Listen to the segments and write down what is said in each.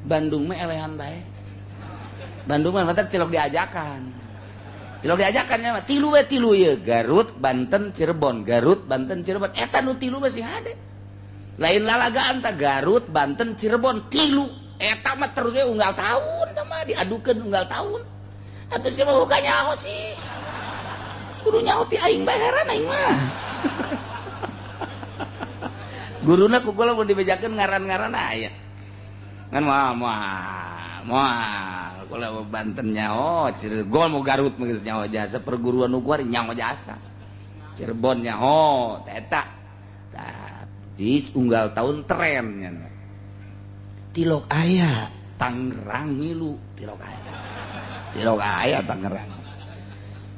Bandung mah elehan bae. Bandung mah mata tilok diajakan. Tilok diajakannya mah tilu ye Garut, Banten, Cirebon. Garut, Banten, Cirebon. Eta nu tilu masih hade. Lain lalagaan tah Garut, Banten, Cirebon tilu. Eta mah terus we unggal tahun tah mah diadukeun unggal tahun. Atuh sia mah buka nyaho sih. Kudu nyaho ti aing bae heran aing mah. Guruna kukula mun dibejakeun ngaran-ngaran aya. Ngan moal kula Banten nyaho, Cirebon mau Garut mah nyaho jasa, perguruan nukuar nyaho jasa. Cirebon nyaho, eta. Tadi unggal tahun tren nya. Tilok aya Tangerang ngilu, tilok aya Tangerang.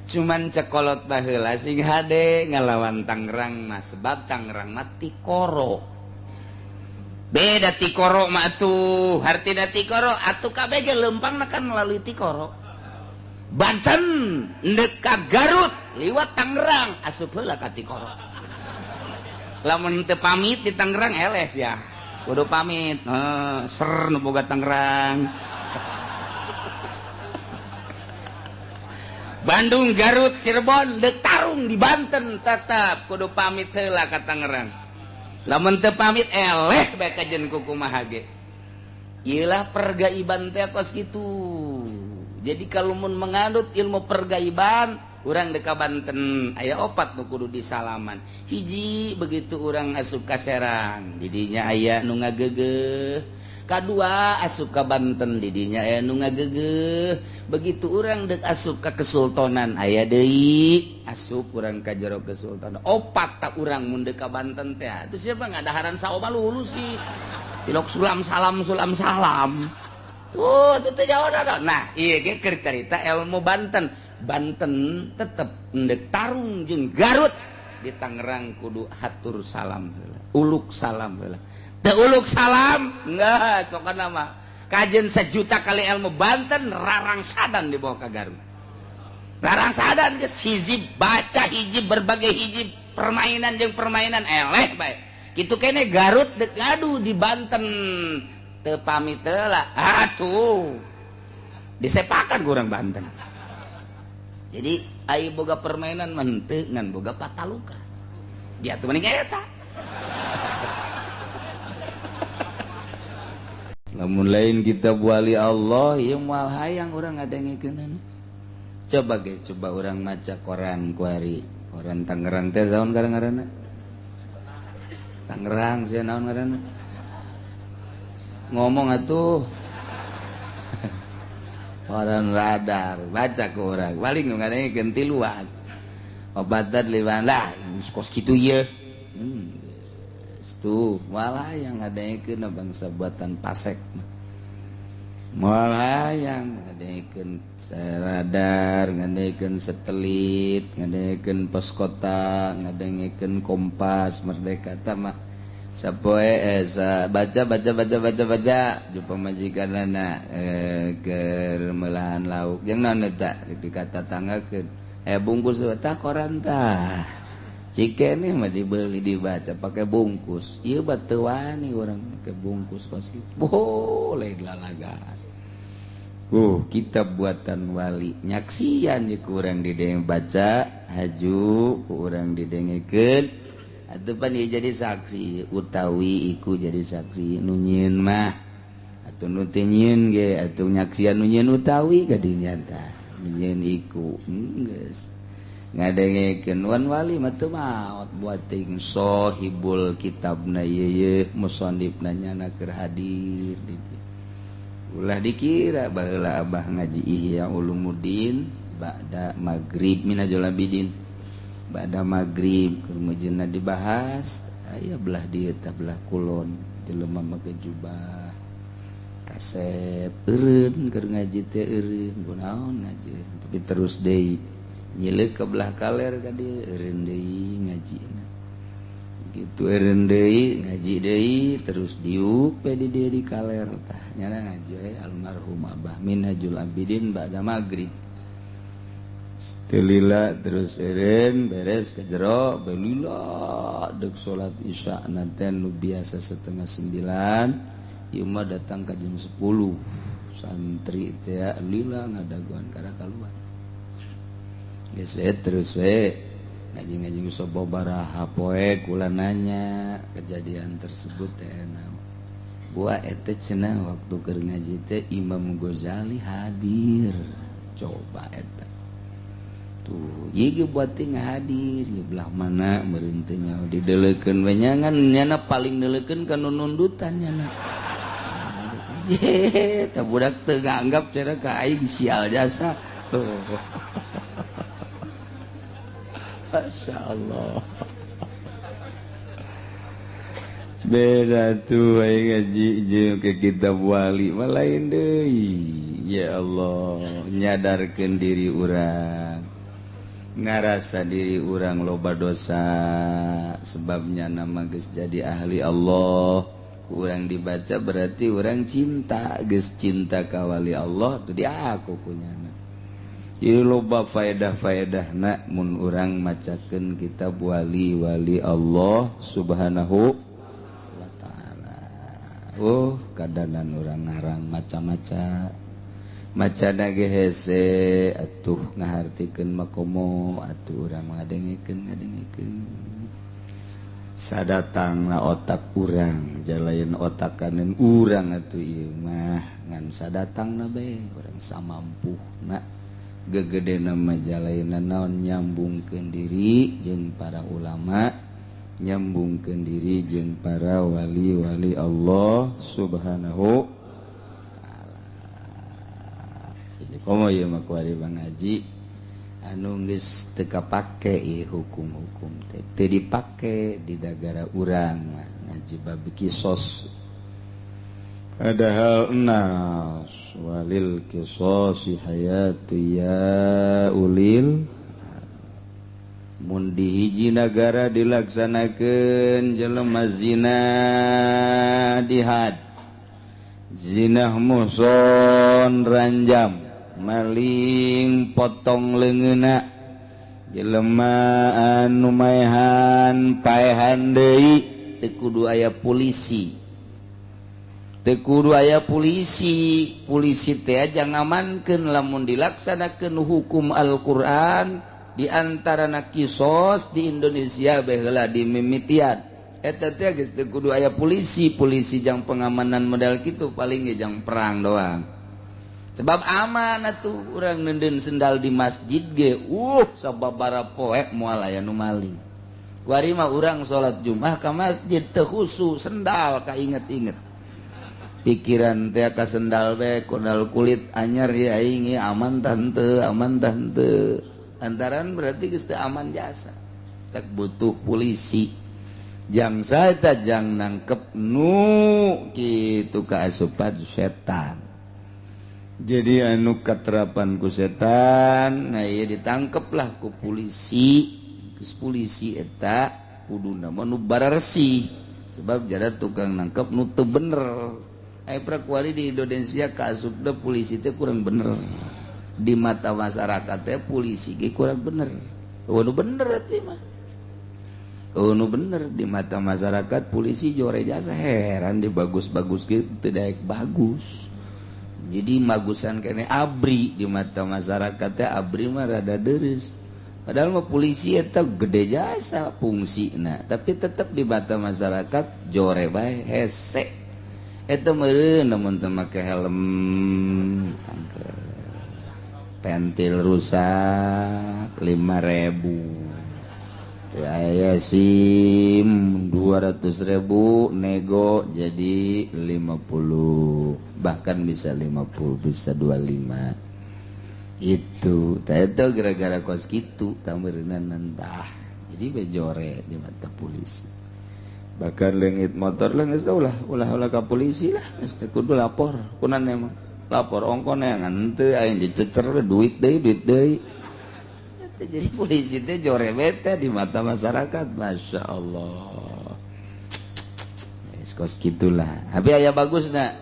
Cuman cekolot baheula sing hade ngalawan Tangerang mah sebab Tangerang mah Tikoro. Beda Tikoro mah atuh, hartina Tikoro atuh kabeh ge leumpangna kan melalui Tikoro. Banten neuk ka Garut liwat Tangerang asup heula ka Tikoro. Lamun teu pamit di Tangerang eles ya. Kudu pamit. Ser nu boga Tangerang. Bandung, Garut, Cirebon, deuk tarung di Banten tetep kudu pamit heula ka Tangerang. Lamun teu pamit eleh bae kajen kukumaha ge. Ieu lah pergaiban teh kos kitu. Jadi kalau mun menganut ilmu pergaiban, urang deuk ka Banten aya 4 nu kudu disalaman. Hiji begitu urang asup ka Serang, di dinya aya nu ngageugeuh. Kadua asup ka Banten di dinya aya nu ngageugeuh. Begitu urang deuk asup ka Kesultanan aya deui asup urang ka jero Kesultanan. 4 tak urang mun deuk ka Banten teh. Terus siapa ngadaharan saoma lulus sih. Tilok sulam salam. Tuh teh jawabanna. Nah, ieu ge keur carita ilmu Banten. Banten tetep ndek tarung jeung Garut di Tangerang kudu hatur salam heula. Uluk salam heula. Teu uluk salam enggak sokana mah kajen 1 juta kali ilmu Banten rarang sadan dibawa ke Garut. Rarang sadan geus hiji baca hiji berbagai hiji permainan jeung permainan eleh bae. Kitu kene Garut deuk gaduh di Banten teu pamit heula. Atuh disepakan ku urang Banten. Jadi ai boga permainan menteu ngan boga pataluka. Dia tuh mending eta. Lamun lain kita wali Allah ieu moal hayang urang ngadengikeun. Coba ge coba urang maca koran ku hari. Koran Tangerang teh naon ngaranna? Tangerang sia naon ngaranna? Ngomong atuh. Koran Radar baca ku urang. Paling nu ngadengikeun tiluan. Obatan liwan lah kos kitu ieu. Tuh malah yang ngadengkeun bangsa buatan Pasek malah yang ngadengkeun radar, ngadengkeun satelit, ngadengkeun pos kota, ngadengkeun Kompas, Merdeka tah mah sapoe baca jumpa majikanana keur meulahan lauk jeung naon eta dikata tanggakeun bungkus tah koran tah. Jika ini mah dibeli dibaca pakai bungkus, iya batu wani orang pakai bungkus pasti boleh lalagaan. Kitab buatan wali nyaksian ya kurang dideng baca, haju kurang didengekeun, atau pan dia jadi saksi, utawi iku jadi saksi nunyin mah, atau nutinyin ge, atau nyaksian nunyin utawi kadinya tah, nunyin iku, geus. Ngadengekeun wan wali mah teu maot buating sohibul kitabna ieu musannifna nyana keur hadir di dieu. Ulah dikira baheula abah ngaji Ihya Ulumuddin ba'da magrib minajul abidin. Ba'da magrib keur meujeuna dibahas aya belah dieu tah belah kulon jelema make jubah kasep eureun keur ngaji teh eureun kunaon ngaji tapi terus deui nyileuk ke belah kaler ka dieu eureun deui ngajina gitu eureun deui ngaji deui terus diuk pe di dieu di kaler tah nyana ngaji we almarhum Abah Minhajul Abidin ba'da magrib telila terus eureun beres ka jero belila deuk salat isya nanten nu biasa 8:30 ieu mah datang ka jam 10 santri teh lila ngadaguan karena keluar geus terus we ngaji-ngaji sababaraha poe kula nanya kejadian tersebut teh gua eta cenah waktu keur ngaji teh Imam Ghazali hadir coba eta tuh ieu buat teh hadir di belah mana meureun teh nya dideulekeun we nyangan nyana paling neulekeun ka nundutan nyana ye tah budak teu nganggap cenah ka aing sial jasa masyaallah beda tuh aing ngaji jeung ke kitab wali mah lain deui ya Allah nyadarkeun diri urang ngarasa diri urang loba dosa sebabnya nama geus jadi ahli Allah urang dibaca berarti urang cinta geus cinta ka wali Allah tuh diaku kunyana ieu loba faedah-faedahna mun urang macakeun kitab wali-wali Allah subhanahu wa ta'ala kadanan urang ngarang maca-maca macana ge hese atuh ngahartikeun makomo atuh urang ngadengikeun sadatangna otak urang jalayeun otakaneun urang atuh ieu mah ngan sadatangna bae urang samampuhna gegedena mah jalayeunna naon nyambungkeun diri jeung para ulama nyambungkeun diri jeung para wali-wali Allah subhanahu komo ieu mah kuari ngaji anu geus teu kapake ieu hukum-hukum teh teu dipake di negara urang mah ngaji bab kisos padahal nas walil qisasi hayatu ya ulil mun di hiji nagara dilaksanakeun jelema zina dihad zina muson ranjam maling potong leungeuna jelema anu maehan paehan deui teu kudu aya polisi polisi teh aja ngamankeun lamun dilaksanakeun hukum Al-Qur'an di antarana kisos di Indonesia bae heula di mimitian eta teh geus teu kudu aya polisi jang pengamanan model kitu paling ge jang perang doang sebab aman atuh urang neundeun sendal di masjid ge sababara poe moal aya nu maling kuari mah urang salat Jumat ka masjid teu khusu sendal kainget-inget pikiran teh ka sendal bae kodal kulit anyar ya aing aman tante antaran berarti geus teu aman jasa tak butuh polisi jang saeta jang nangkep nu kitu kaasupan setan jadi anu katerapan ku setan nah ieu ditangkeplah ku polisi geus polisi eta kuduna mah nu bararsi sebab jada tukang nangkep nu teu bener aya prakuari di Indonesia kaasupna polisi teh kurang bener di mata masyarakat teh polisi ge kurang bener nu bener atuh mah nu bener di mata masyarakat polisi jore jasa heran di bagus-bagus gitu teu daek bagus jadi magusan kene abri di mata masyarakat teh abri mah rada deres padahal mah polisi eta gede jasa fungsina tapi tetep di mata masyarakat jore bae hese eta meureun namun teu make helm pentil rusak 5.000 teu aya SIM 200.000 nego jadi 50 bahkan bisa 50 bisa 25 itu tah eta gara-gara kos kitu tameureunna nentah jadi bejore di mata polisi bahkan leungit motor leungit ulah ka polisi lah geus kudu lapor kunaon emang lapor ongkon neangan teu aya dicecer duit deui eta jadi polisi teh jore bete di mata masyarakat masyaallah kos gitulah tapi aya bagusna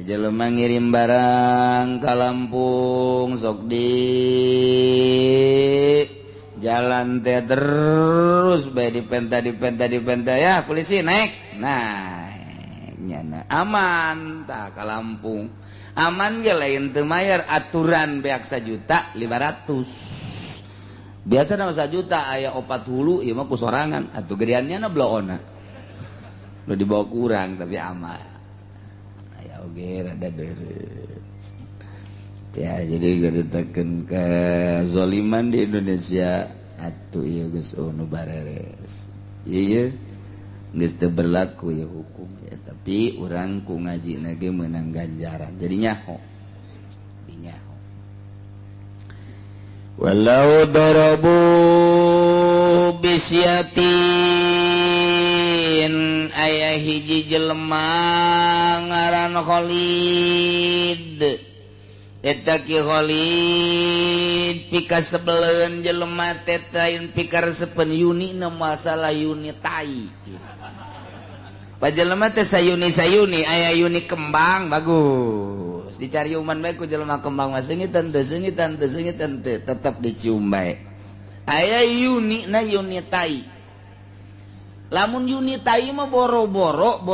jelema ngirim barang ka Lampung sok di jalan teh terus bae dipenta ya polisi naik nah nya mana aman tak ka Lampung aman ge lain teu mayar aturan beak 1 juta 500 biasa nama 1 juta aya 4 hulu ieu mah ku sorangan atuh gedeannya na bloona lu dibawa kurang tapi aman aya oge rada deres ya jadi geretakeun kezaliman di Indonesia atuh ieu geus nu bareres ieu geus teu berlaku ya hukum ya tapi urang ku ngajina ge meunang ganjaran jadi nyaho walau darabu bisyatin aya hiji jelema ngaran Khalid eta ki Khalid pika sebeleun jelema teh lain pikaresepen Yuni na masalah Yuni tai pajelema teh sayuni aya Yuni kembang bagus dicari uman bae ku jelema kembang mah seungitan teu tetep dicium bae aya Yuni na Yuni tai lamun Yuni tai mah boro-boro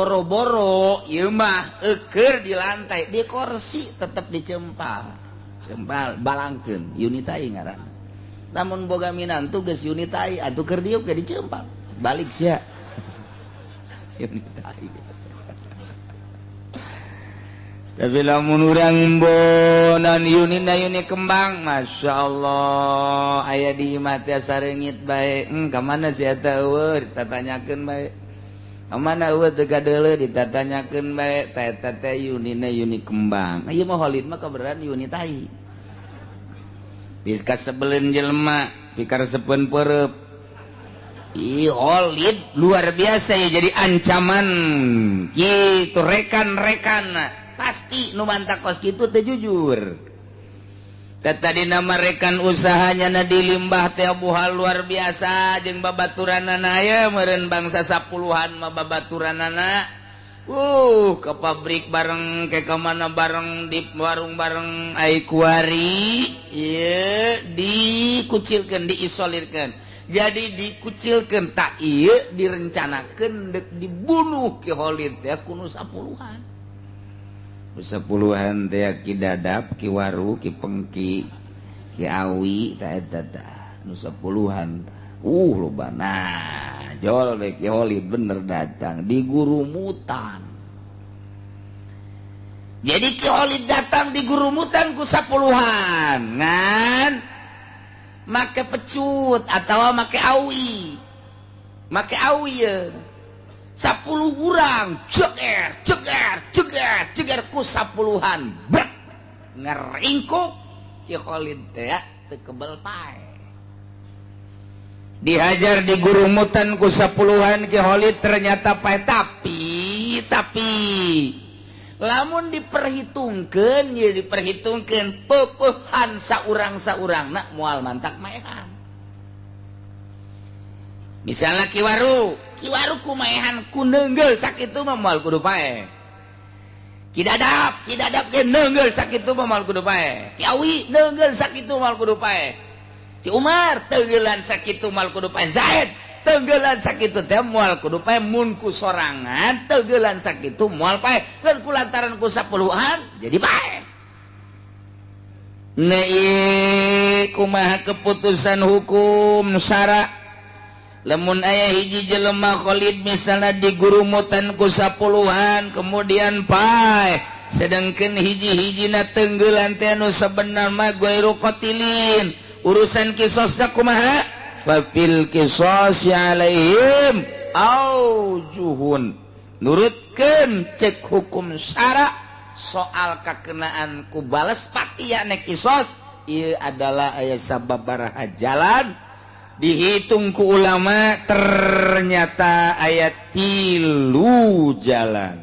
ieu mah eukeur di lantai di kursi tetep dicempal balangkeun Yuni tai ngaranna lamun boga minantu geus Yuni tai atuh keur diuk ge dicempal balik sia Yuni tai tapi lamun urang bonan Yuni na Yuni kembang Masya Allah aya di imah teh sareungit bae ka mana sia eta eueuh ditatanyakeun bae ka mana eueuh teu kadeuleu ditatanyakeun bae eta teh Yuni na Yuni kembang ieu mah Khalid mah kabeneran Yuni tai geus kasebeleun jelema pikaresepeun peureup Ih, Khalid luar biasa ya jadi ancaman gitu rekan-rekan pasti nu mantakos gitu teh jujur tadi nama rekan usahanya na di limbah teh buhal luar biasa jeung babaturanana aya meureun bangsa 10-an mah babaturanana ke pabrik bareng ke kemana bareng di warung bareng ai kuari ieu dikucilkeun diisolirkeun jadi dikucilkeun tak ieu direncanakeun dek dibunuh ki Khalid teh kuno 10-an 10-an teh ki dadap ki waru ki pengki ki awi ta eta tah nu 10-an loba nah jol deh ki Khalid bener datang di gurumutan jadi ki Khalid datang di gurumutan ku 10-an ngan make pecut atau make awi ya 10 urang ceger ku 10-an ngeringkuk ki Khalid teh teu kebel pae dihajar di gurumutan ku 10-an ki Khalid ternyata pae tapi lamun diperhitungkeun peupehan saurang-saurangna moal mantak maehan misalnya kiwaru kumaehan ku neungeul sakitu mah moal kudu pae ki dadap ge neungeul sakitu mah moal kudu pae ki awi neungeul sakitu moal kudu pae ki Umar teungeulan sakitu moal kudu pae Zaid teungeulan sakitu teh moal kudu pae mun ku sorangan teungeulan sakitu moal pae lamun kulantaran ku 10-an jadi pae nah ieu kumaha keputusan hukum syara lamun aya hiji jelema Khalid misalnya di gurumutan ku 10-an kemudian pae sedengkeun hiji-hijina teungeulan teh anu sabenar mah ghairu qatilin urusan qisasna kumaha fafil qisasi alaihim aujuhun nurutkeun cek hukum syara soal kakenaan ku bales patia nek qisas ieu adalah aya sababaraha jalan dihitung ku ulama ternyata ayat 3 jalan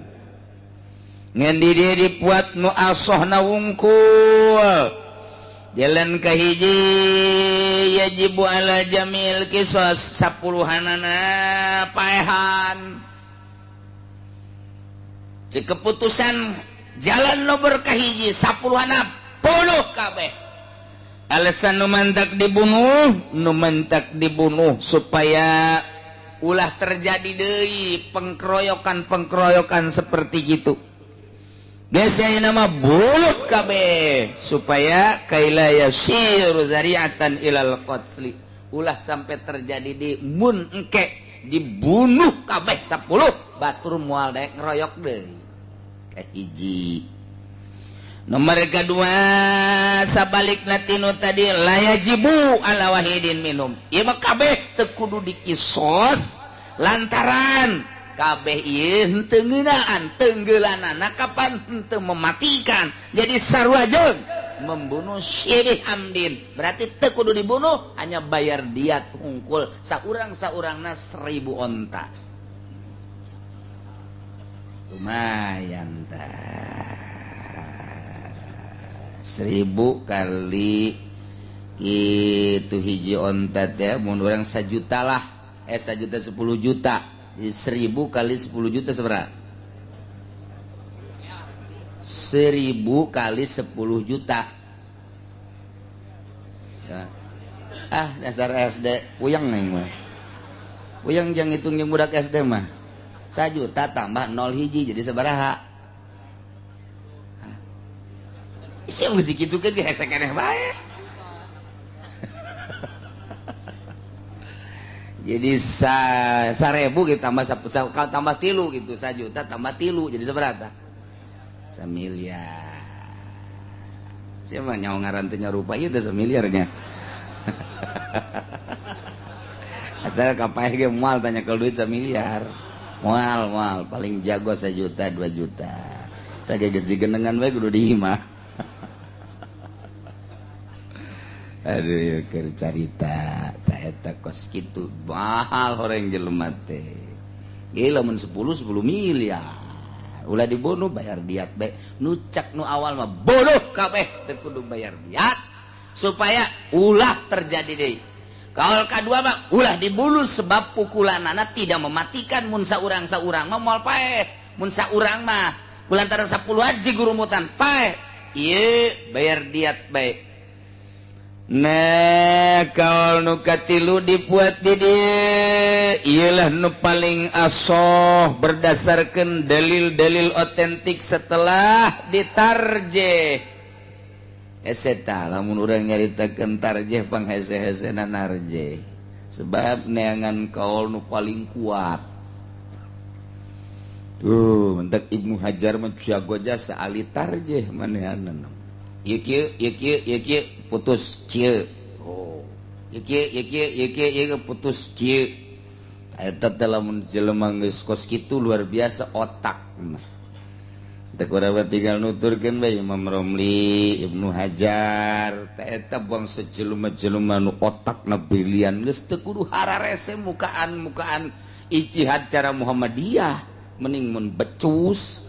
ngan di dieu dipuat nu asohna wungkul jalan kahiji yajibu ala jamil qisas 10-anana paehan cek keputusan jalan nomor kahiji 10-ana puluh kabeh alasan nu mantak dibunuh supaya ulah terjadi deui pengkeroyokan seperti gitu. Geus nama bulut kabeh supaya kaila yasiru zari'atan ilal qatli. Ulah sampai terjadi di mun engke dibunuh kabeh 10 batur moal daek ngeroyok deui. Kahiji. Nomor kedua sabalikna tinu tadi layajibu ala wahidin minum. Ieu mah kabeh teu kudu dikisos lantaran kabeh ieu henteu ngeunaan teunggelanana kapan henteu mematikan. Jadi sarua jeung membunuh syirih amdin. Berarti teu kudu dibunuh, hanya bayar diat hungkul saurang-saurangna 1000 onta. Lumayan tah. 1000 kali itu hiji onta teh mun urang 1 juta lah 1 juta 10 juta 1000 kali 10 juta seberapa 1000 kali 10 juta ya. Dasar SD puyeng nih mah puyeng jang hitung yang budak SD mah 1 juta tambah 0 hiji jadi sabaraha. Isi musik itu kan dihesek aneh baik. Jadi 1000 gitu tambah tambah 3 gitu 1 juta tambah 3 jadi seberapa? 1 miliar. Siapa nyawa ngarantunya rupa itu 1 miliarnya. Asal kapai ge moal tanya kalau duit 1 miliar. Moal paling jago 1 juta 2 juta. Tadi geus digenengan we kudu diimah. Aduh keur carita ta eta kos kitu mahal horeng jelema teh. Ieu lamun 10 miliar. Ulah dibunuh bayar diat bae. Nu cak nu awal mah bodoh kabeh teu kudu bayar diat supaya ulah terjadi deui. Kaul kadua mah ulah dibunuh sebab pukulanana tidak mematikan mun saurang-saurang mah moal paeh. Mun saurang mah kulantaran 10 haji gurumutan paeh. Ieu bayar diat bae. Nah kalau nu katilu dibuat di dia ialah nu paling asoh berdasarkan dalil-dalil otentik setelah ditarjeh. Eseta lamun urang nyaritakeun tarjeh panghese-hesena narjeh. Sebab neangan kaul nu paling kuat. Tuh, mentak Ibnu Hajar mah jago jasa ahli tarjeh manehanna. Ieu putus kieu. Oh. Ieu putus kieu. Eta teh lamun jelema geus kos kitu luar biasa otakna. Teu kumaha tinggal nuturkeun bae Imam Romli, Ibnu Hajar, eta buang sejelema-jelema nu otakna brilian geus teu kudu hararese mukaan ijtihad cara Muhammadiyah, mending mun becus.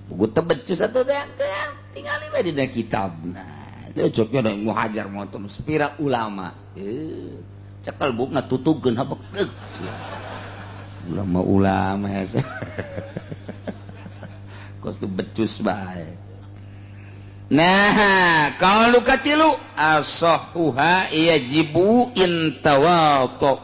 Buku teu becus atuh teh tingali bae dina kitabna. Cocoknya ada Ibnu Hajar moton sepira ulama. Cekal bukna tutugkeun habek deuk. Ulama hese. Kos tu becus bae. Nah, kalau katilu asahuha yajibu intawatu.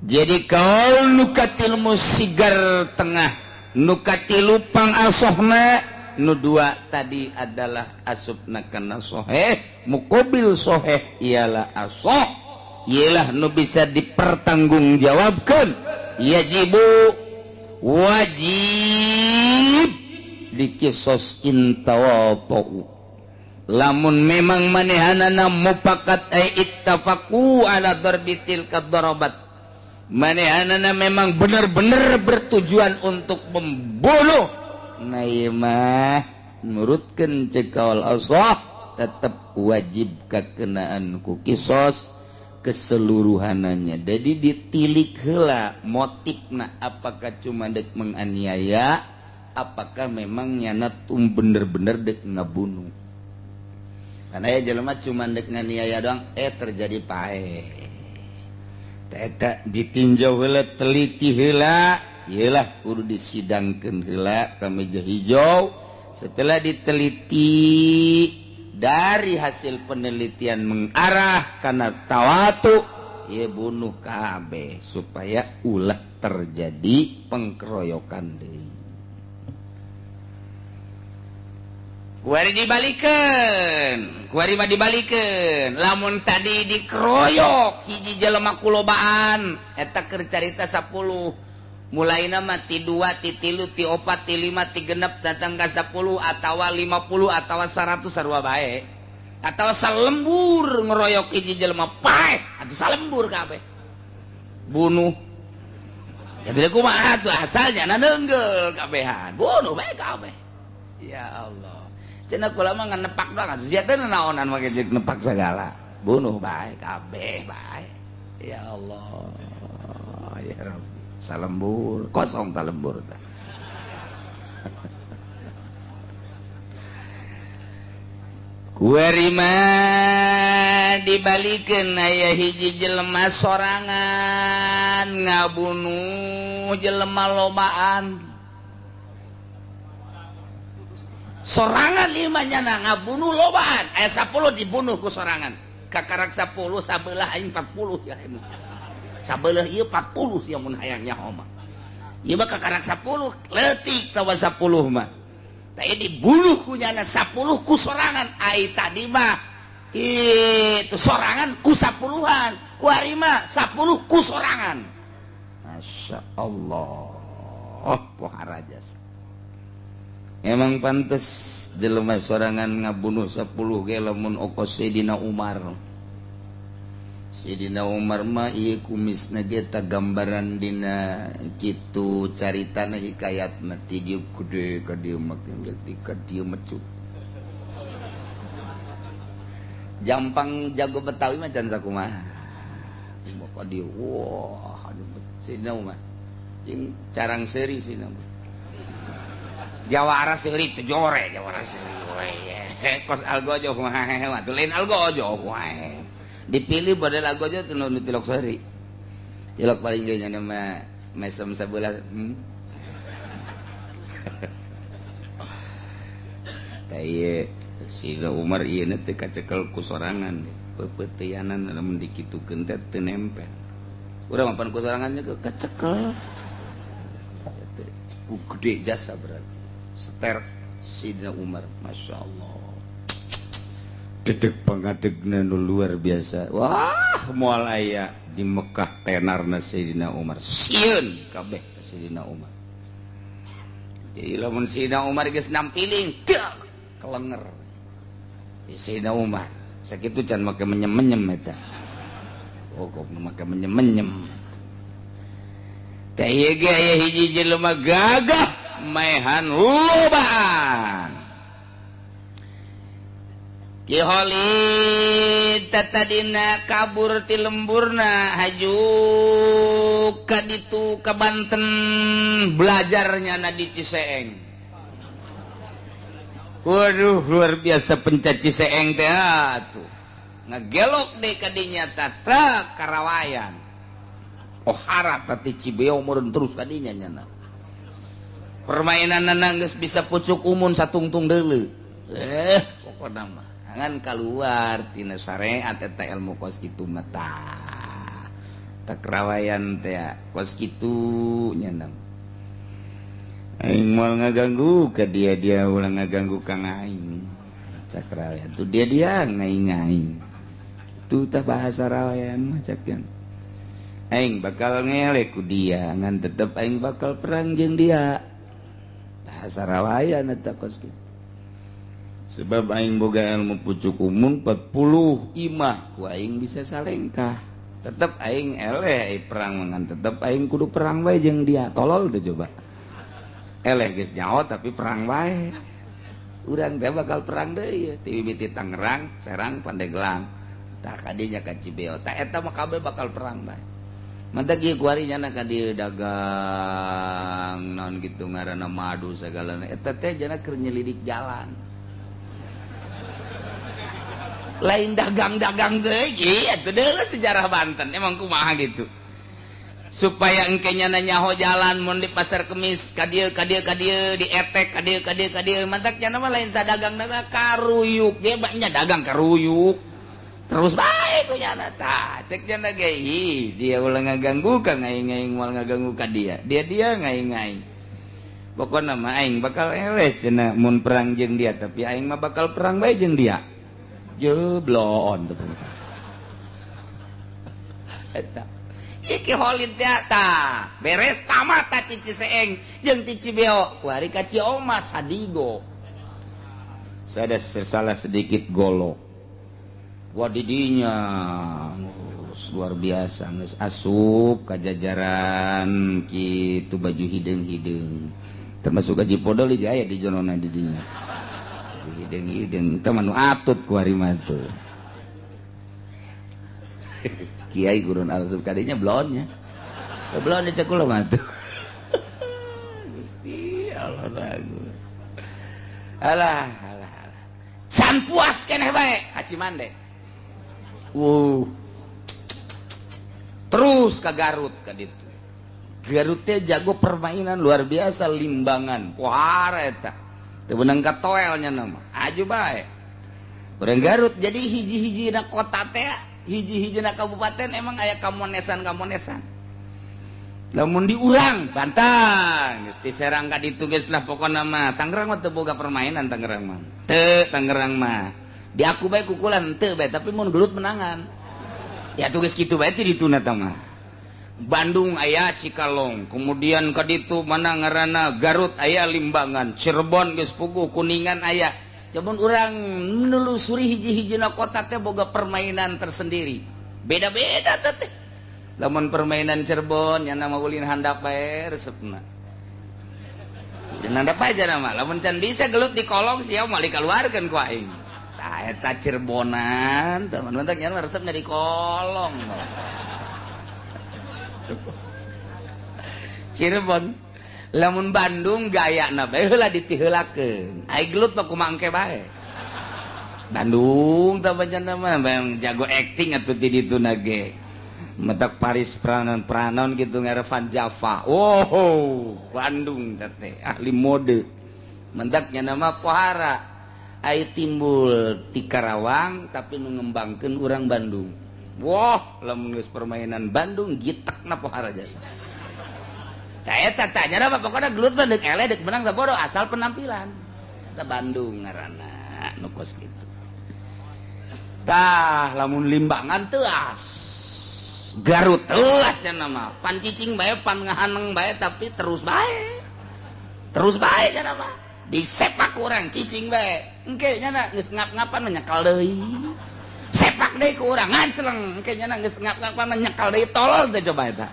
Jadi kalau nukatil musigar tengah nukatilu pang asohna nu dua tadi adalah asubna kana soheh mukobil soheh ialah asoh ialah nu bisa dipertanggungjawabkan yajibu wajib dikisos intawatu lamun memang manehanana mupakat ittafaku ala darbitil kadarabat manehanana memang benar-benar bertujuan untuk membunuh nah ieu mah nurutkeun cekal asah tetap wajib kakenaan ku kisos keseluruhannya. Jadi ditilik heula motifna apakah cuma dek menganiaya apakah memang nyana bener-bener dek ngabunuh. Karena ya jelema cuma dek nganiaya doang terjadi pae. Eta ditinjau heula teliti heula iyalah kudu disidangkeun heula ka meja hijau. Setelah diteliti dari hasil penelitian mengarah karena tawatu ieu bunuh kabeh supaya ulah terjadi pengkeroyokan deui. Kuari dibalikeun, lamun tadi dikeroyok hiji jelema kulobaan eta keur carita 10. Mulaina mah ti 2, ti 3, ti 4, ti 5, ti 6 datang ka 10 atawa 50 atawa 100 sarua bae. Atawa salembur ngeroyok hiji jelema paeh atuh salembur kabeh. Bunuh. Ya teu kumaha atuh asalnya neunggel kabehan. Bunuh bae kabeh. Ya Allah. Cenah kula mah nganepak doang atuh sia teh naonan make nepak segala. Bunuh bae kabeh bae. Ya Allah. Ya Rabbi. Salembur kosong talembur tah. Kuari mah dibalikeun aya hiji jelema sorangan ngabunuh jelema lobaan. Sorangan limanya ngabunuh lobaan aya 10 dibunuh ku sorangan. Kakarak 10 sabelah aing 40 ya. Sabelah ieu 40 sia mun hayang nyaho mah. Ieu mah kakarak 10 leutik tawa 10 mah. Tah dibunuh ku nyana 10 ku sorangan. Ai tadi mah itu sorangan ku 10-an. Ku ari mah 10 ku sorangan. Masya Allah. Oh, pohara jasa. Emang pantes jelema sorangan ngabunuh 10 ge lamun okos Sayyidina Umar. Sayyidina Umar mah ieu kumisna ge ta gambaran dina kitu caritana hikayatna ti dieu gede ka dieu makin leutik ka dieu mecut. Jampang jago Betawi mah can sakumaha. Ka dieu wah anu Sayyidina Umar. Jeung carang seuri Sayyidina Umar. Jawara seuri teu jore jawara seuri we. Kos algojo wae atuh lain algojo wae. Dipilih badal algojo teu nu tilok seuri. Tilok paling ge nya mah mesem sabelah. Tah ieu si Umar ieu teh kacekel ku sorangan. Pepeuteyanan lamun dikitukeun teh teu nempel. Urang mapan ku sorangannya kecekel. Ku gede jasa berarti. Seter Sayyidina Umar, Masya Allah. Dedeg pangadegna nu luar biasa. Wah, moal aya di Mekah tenarna Sayyidina Umar. Sieun kabeh Sayyidina Umar. Jadi lamun Sayyidina Umar geus nampiling, dak kelenger. Sayyidina Umar, sakitu can make menyem-menyem eta. Oh, kok make menyem-menyem. Tah ieu ge aya hiji jelema gagah maehan lobaan. Ki Khalid tatadina kabur ti lemburna haju ka ditu ka Banten belajarnya na di Ciseeng. Waduh luar biasa penca Ciseeng teh atuh. Ngagelok deui ka dinya tata Karawayan. Oh harap tati Cibeong meureun terus ka dinya nya. Permainan geus bisa pucuk umun satungtung deuleu. Pokona mah angan keluar tina syariat eta ilmu kos kitu mah tah. Karawayan teh kos kitu nya. Aing moal ngaganggu ka dia ulah ngaganggu kang aing. Cak Rawayan tuh dia ngaing-ngaing. Itu tah bahasa Rawayan mah cakeun. Aing bakal ngelek ku dia ngan tetep aing bakal perang jeung dia. Bahasa Rawayan eta kos kitu. Sebab aing boga ilmu pucuk umun 40 imah ku aing bisa salengkah. Tetep aing eleh perang ngan tetep aing kudu perang wae jeung dia. Tolol tuh coba. Eleh geus nyaho tapi perang wae. Urang teh bakal perang deui ti mimiti Tangerang, Serang, Pandeglang. Tah kadinya ka Cibeong. Tah eta mah kabeh bakal perang bae. Mantap ieu kuari nyana ka dieu dagang naon kitu ngaranna madu sagalana. Eta teh jana keur nyelidik jalan. Lain dagang-dagang deui ge atuh deuleu sejarah Banten. Emang kumaha gitu. Supaya engke nyana nyaho jalan mun di pasar Kemis ka dieu di etek ka dieu mantap nyana mah lain sadagang karuyuk ge nya dagang karuyuk. terus baik punya nata cek jana gay dia ulah ngaganggu ka ngaing-ngaing ulah ngaganggu ka dia ngaing-ngaing pokokna mah aing bakal eleh cenah mun perang jeung dia tapi aing mah bakal perang bae jeung dia jeblon teh eta iki holid ta beres tamat ta cici seeng jeung cici beo ku hari ka Cioma sadigo saya salah sedikit golok wadidinya luar biasa geus asup ka jajaran kitu baju hideung-hideung termasuk Haji Podol aya di jonona di dinya hideung-hideung teh manu atut ku hari mah teu Kiai Gurun asup kadinya blonnya blon cek kula mah teu Gusti Allah ragu alah can puas keneh bae Haji Mande terus ke Garut ka ditu Garut teh jago permainan luar biasa limbangan pohara eta teu beunang ka toelnya nama aju bae urang Garut jadi hiji-hijina kota teh hiji-hijina kabupaten emang aya kamonesan lamun di urang Bantang geus diserang ka ditu geus lah pokona mah Tangerang mah teu boga permainan Tangerang mah Tangerang mah di aku bae kukulan teu bae tapi mun gelut menangan ya tugas kitu bae ti dituna tah mah Bandung aya Cikalong kemudian ka ditu mana ngaranna Garut aya Limbangan Cirebon geus puguh Kuningan aya mun urang nelusuri hiji-hijina kota teh boga permainan tersendiri beda-beda teh lamun permainan Cirebon nya nama ulin handap bae resepna handap aja nama lamun can bisa gelut di kolong sia mah dikaluarkeun ku aing tah eta Cirebonan teman mentek nya resepna di kolong Cirebon lamun Bandung gayana bae heula ditiheulakeun ai gelut mah kumangke bae Bandung tah panjenengan mah jago acting atuh di dituna ge metak Paris peranan gitu ngarevan Java Bandung teh ahli mode mentaknya nama pohara ai timbul ti Karawang tapi nu ngembangkeun urang Bandung lamun geus permainan Bandung gitekna pohara jasa tah eta tanya apa pokona gelut mah deuk eleh deuk menang sabodo asal penampilan eta Bandung ngaranna nu kos kitu tah lamun Limbangan teu Garut telasnya nama pan cicing bae pan ngahaneng bae tapi terus bae nya nama disepak urang cicing bae engke nya geus ngap-ngapan nyekal deui sepak deui ku urang ngancleng engke nya geus ngap-ngapan nyekal deui tolol teh coba eta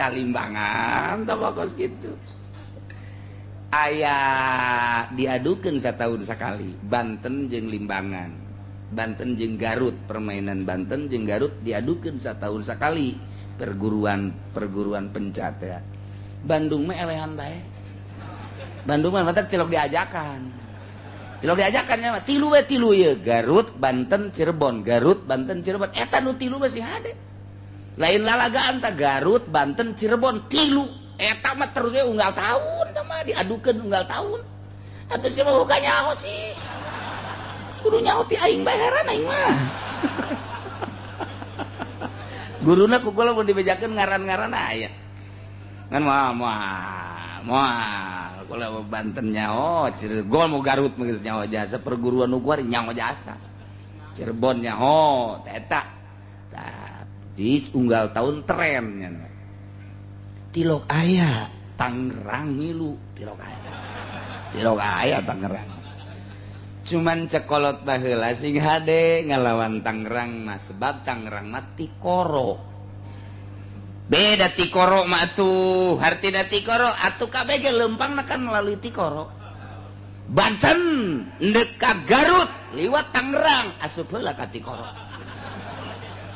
Limbangan tah pokos kitu aya diadukeun sataun sakali Banten jeung Limbangan Banten jeung Garut permainan Banten jeung Garut diadukeun satahun sakali perguruan pencat ya Bandung mah elehan bae Bandung mah mata tilok diajakan nya mah tilu ye Garut Banten Cirebon Garut Banten Cirebon eta nu tilu mah sing hade lain lalagaan tah Garut Banten Cirebon tilu eta mah terus we unggal tahun tah mah diadukeun unggal tahun atuh sia mah buka nyaho sih kudu nyaho ti aing bae heran aing mah guruna ku kula mun dibejakeun ngaran-ngaran aya kan moal kula Banten nyaho Cirebon mau Garut mah geus nyaho jasa perguruan nu kuari nyaho jasa Cirebon nyaho eta tah dis unggal tahun tren nya tilok aya Tangerang milu tilok aya Tangerang cuman cekolot baheula sing hade ngalawan Tangerang mah sebab Tangerang mah tikoro beda tikoro mah atuh hartina tikoro atuh kabeh ge leumpangna kan melalui tikoro Banten neuk ka Garut liwat Tangerang asup heula ka tikoro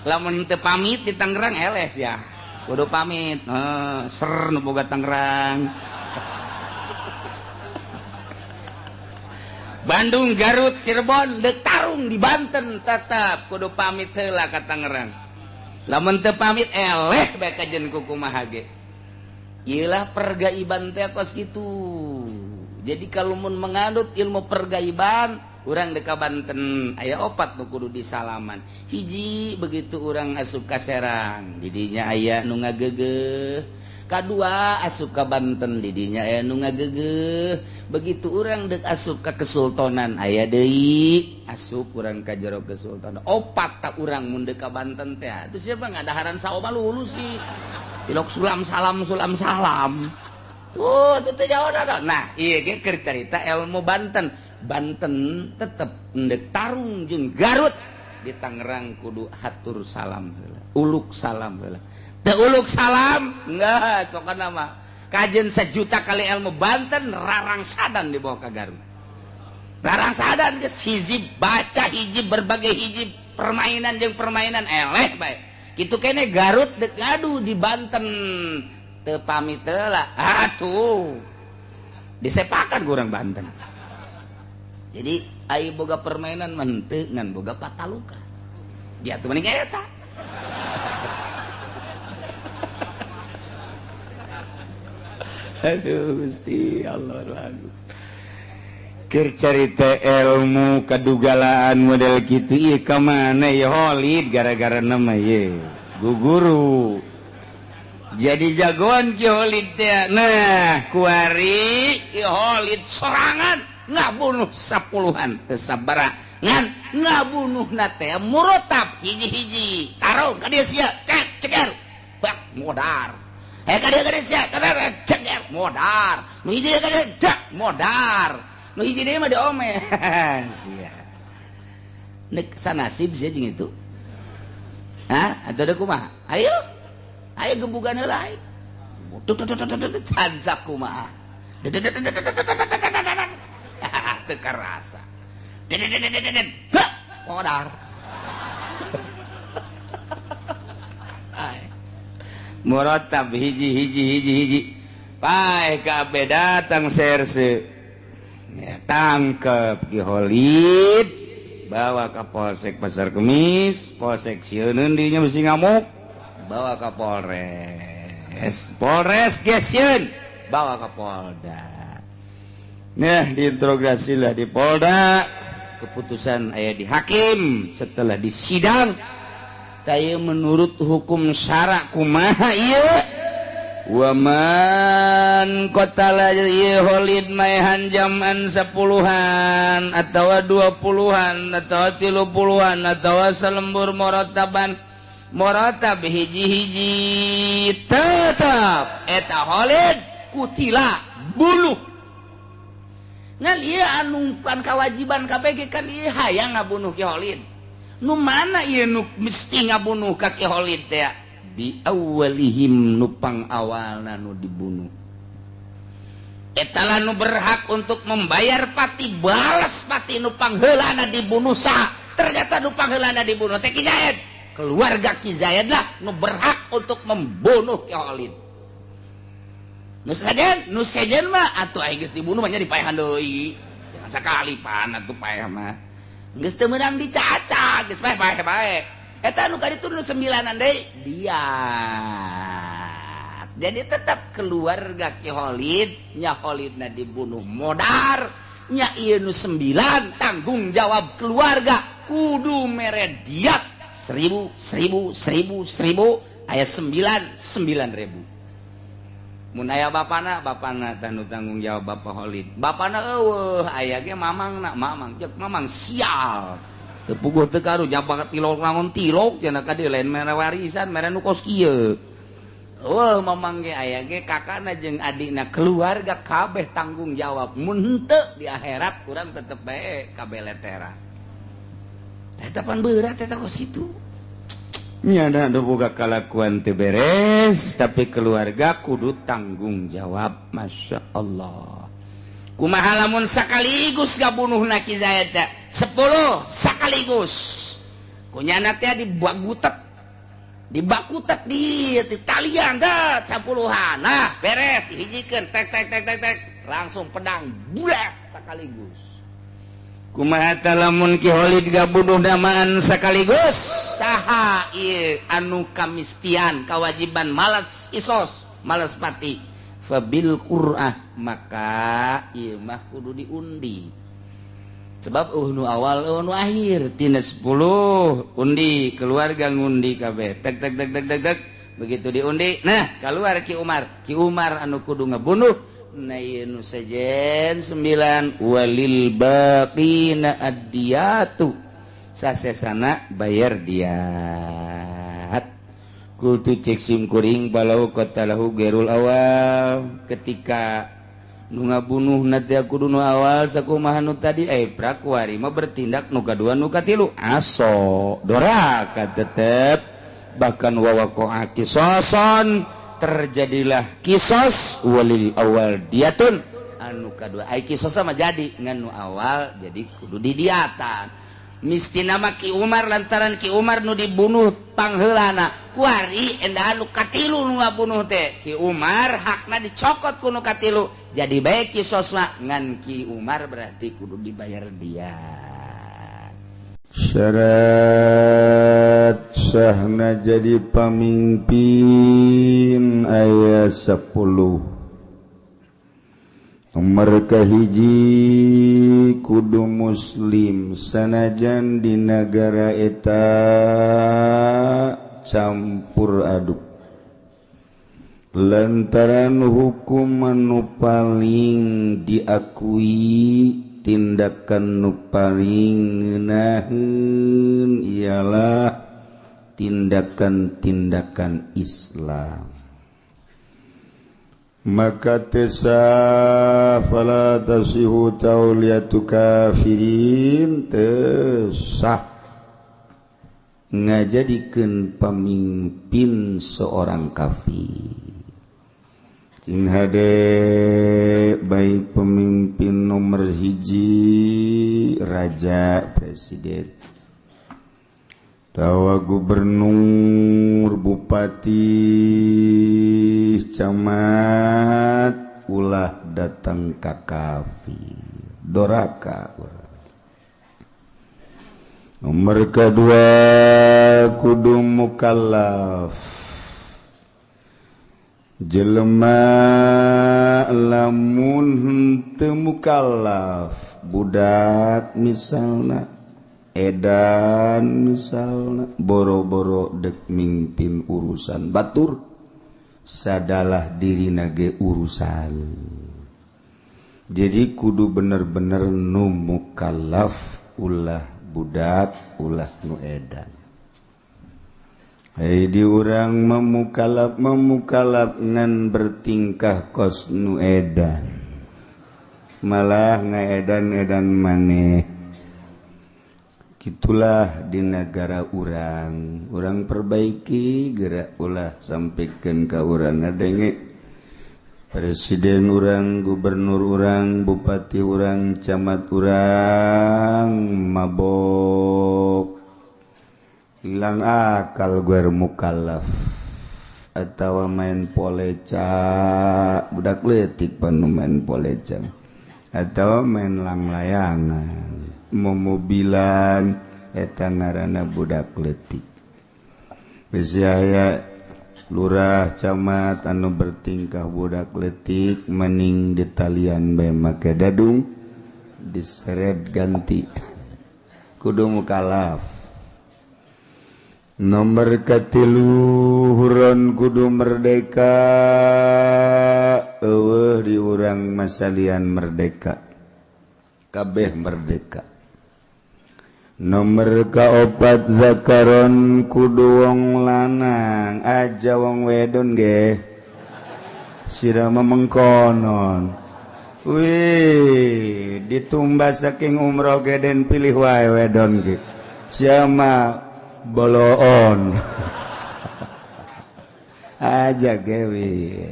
lamun teu pamit di Tangerang eles ya kudu pamit ser nu boga Tangerang Bandung, Garut, Cirebon, deuk tarung di Banten tetep kudu pamit heula ka Tangerang. Lamun teu pamit eleh bae kajen ku kumaha ge. Ieu lah pergaiban teh kos kitu. Jadi kalau mun menganut ilmu pergaiban urang deka Banten aya 4 nu kudu disalaman hiji begitu urang asup ka Serang didinya aya nu ngagegeh kadua asup ka Banten didinya aya nu ngagegeh begitu urang dek asup ka Kesultanan aya deui asup urang ka jero Kesultanan 4 tak urang mun dek ka Banten teh atuh siapa ngadaharan saoma lulus sih tilok sulam salam tuh teh jauh nah iya ge keur carita ilmu Banten tetep ndek tarung jeung Garut di Tangerang kudu hatur salam heula uluk salam heula teu uluk salam geus pokona mah kajen 1 juta kali ilmu Banten rarang sadan dibawa ka Garut rarang sadan geus hiji baca hiji berbagai hiji permainan jeung permainan eleh bae kitu kene Garut dek ngadu di Banten teu pamit heula atuh disepakan ku urang Banten jadi ai boga permainan menteu ngan boga pataluka dia tuh mending eta aduh Gusti Allah lagu keur carita ilmu kadugalaan model kitu ieu ka mana ya Holid gara-gara nama ye guguru jadi jagoan Ki Holid teh nah kuari Ki Holid sorangan ngabunuh 10-an teu sabaraha ngan ngabunuhna teh murotab hiji-hiji taruh ka dieu sia ceger bak modar ka dieu sia ceger modar nu hiji ka dieu dak modar nu hiji deui mah diomeh sia nek sanasib sia jeung itu atuh da kumaha ayo gebugan heula ai cansak kumaha teu karasa modar murotab hiji pae kabeh datang serse ya, tangkep Ki Holid bawa ke Polsek Pasar Kemis Polsek sieun dinya mesti ngamuk bawa ke Polres gesieun bawa ke Polda nah diinterogasi lah di Polda keputusan aya di hakim setelah disidang taya menurut hukum syara kumaha ieu wa man qatala Holid maehan jaman 10-an atawa 20-an atawa 30-an atawa salembur muratab hiji-hiji tetap eta Holid kutila buluh ngan ieu anu kan kewajiban KPG kan ieu hayang ngabunuh Ki Holid nu mana ieu nu mesti ngabunuh ka Ki Holid teh bi awalihim nupang awalna nu dibunuh eta lah nu berhak untuk membayar pati balas pati nupang heulana dibunuh saha ternyata nupang heulana dibunuh teh Ki Zayed keluarga Ki Zayed lah nu berhak untuk membunuh Ki Holid nu sejen mah atuh aya geus dibunuh mah nya dipaehan deui jangan sakali pan atuh paeh mah geus teu meunang dicaca geus paeh eta nu kaditu nu 9-an deui diat jadi tetap keluarga Ki Holid nya Holidna dibunuh modar nya ieu nu 9 tanggung jawab keluarga kudu mere diat 1000 aya 9.000 mun aya bapana tanu tanggung jawab Bapak Holid bapana eueuh aya ge mamang cek mamang sial teu puguh teu karu jabat tilok langon tilok cenah ka dieu lain mere warisan mere nu kos kieu mamang ge aya ge kakana jeung adina keluarga kabeh tanggung jawab mun henteu di akhirat urang tetep bae kabeleteran eta pan berat eta kos kitu nyana ada boga kalakuan teu beres tapi keluarga kudu tanggung jawab Masya Allah kumaha lamun sakaligus ngabunuhna Ki Zayed teh 10 sakaligus kunyana teh dibakutet di talian dah 10-an nah beres dihijikeun tek langsung pedang budak sakaligus kumaha lamun Ki Holid gabunuh damaan sakaligus saha ieu anu kamistian kewajiban malas isos malas pati fabil qur'ah maka ieu mah kudu diundi sebab nu awal nu akhir tina 10 undi keluarga ngundi kabeh tek tek tek tek tek tek begitu diundi nah keluar Ki Umar anu kudu ngabunuh na ieu nu sejen 9 walil baqina ad-diyatu sasesana bayar diat kultu cek simkuring balau qatalahu gerul awal ketika nu ngabunuh nanti kudu nu awal sakumaha nu tadi prakuari mah bertindak nu kadua nu katilu aso doraka tetep bahkan wawaqa'a qisasan terjadilah kisos walil awal diatun anu kadua kisos sama jadi ngan nu awal jadi kudu didiatan mistina mah Ki Umar lantaran Ki Umar nu dibunuh pangheulana kuari endah anu katilu nu ngabunuh teh Ki Umar hakna dicokot ku nu katilu jadi baik kisosna ngan Ki Umar berarti kudu dibayar dia syarat sahna jadi pamimpin ayat 10 nomor kahiji kudu muslim sanajan di negara eta campur aduk lantaran hukum anu paling diakui tindakan nu paling ngeunaheun ialah tindakan-tindakan Islam maka tesa fala tasihu tauliyatu kafirin tesah ngajadikeun pamimpin seorang kafir cing hade baik pemimpin nomor hiji raja presiden tawa gubernur bupati camat ulah datang ka kafir doraka nomor kedua kudu mukallaf jelema lamun teu mukallaf budak misalna edan misalna boro-boro dek mimpin urusan batur sadalah dirina ge urusan jadi kudu bener-bener nu mukallaf ulah budak ulah nu edan di urang memukalap ngan bertingkah kos nu edan malah ngaedan-edan maneh gitulah di negara urang perbaiki gerak ulah sampaikan ke urang ngadenge presiden urang gubernur urang bupati urang camat urang mabok hilang akal gue mukallaf atau main poleca budak letik panu main poleca atau main lang-layangan mobilan eta ngaranna budak letik biasanya lurah camat anu bertingkah budak letik mending di talian bae make dadung diseret ganti kudu mukallaf nomor katilu huron kudu merdeka eueuh di urang masalian merdeka kabeh merdeka nomor kaopat zakaron kudu wong lanang aja wong wedon ge sirama mengkonon wih ditumbas saking umroh ge den pilih wae wedon ge siama boloon aja ge wih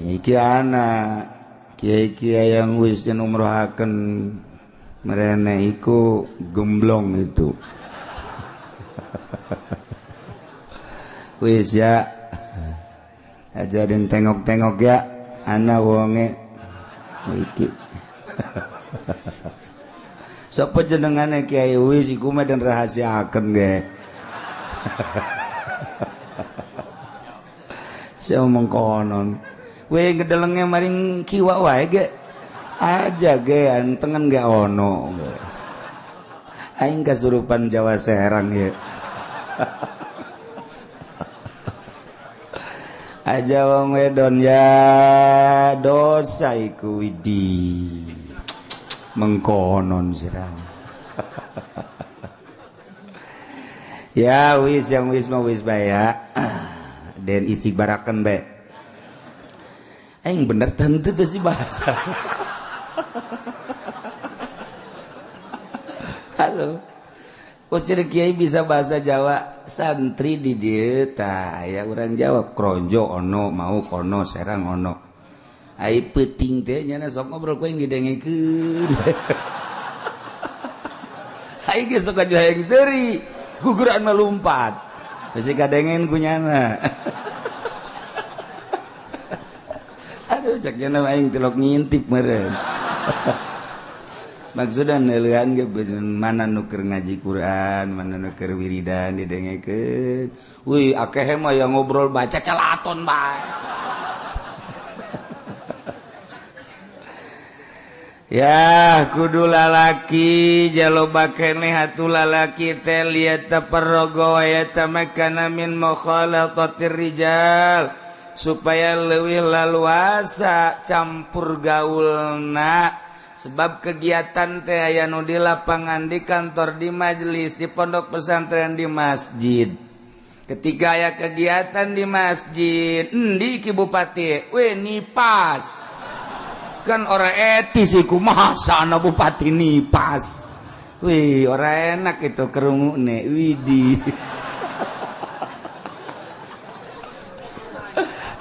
iki anak kiai-kiai yang wis yen umrohaken merene iku gemblong itu wis ya aja den tengok-tengok ya ana wonge iki sapa jenengane Kiai wis iku mah den rahasiakeun ge saya omong konon we ngedelenge maring kiwa wae ge aja gean tengen gak ono aing kasurupan Jawa Serang ya aja wong wedon ya dosa iku widi mengkonon serang ya wis yang wis mau wis bae ya dan isi barakan bae aing bener tentu tuh si bahasa halo Kusir Kiai bisa bahasa Jawa santri di dieu tah aya urang Jawa kronjo ono mau kono serang ono ai peuting teh nya sok ngobrol ku aing didengekeun ai ge sok aja yang seuri guguran melumpat geus kadengen ku nyana aduh cek nya aing telok ngintip meureun maksudnya neulehan ge mana nu keur ngaji Quran mana nu keur wiridan didengekeun wih akeh mah yang ngobrol baca celaton bae ya kudu lalaki jaloba keneh atuh lalaki teh liat taparrogo ya tamakana min mukhalatatir rijal supaya leuwih laluasa campur gaulna sebab kegiatan teh aya nu di lapangan di kantor di majelis di pondok pesantren di masjid ketika aya kegiatan di masjid endi ki bupati we nipas kan ora etis iku masa ana bupati nipas wih ora enak itu kerungune widi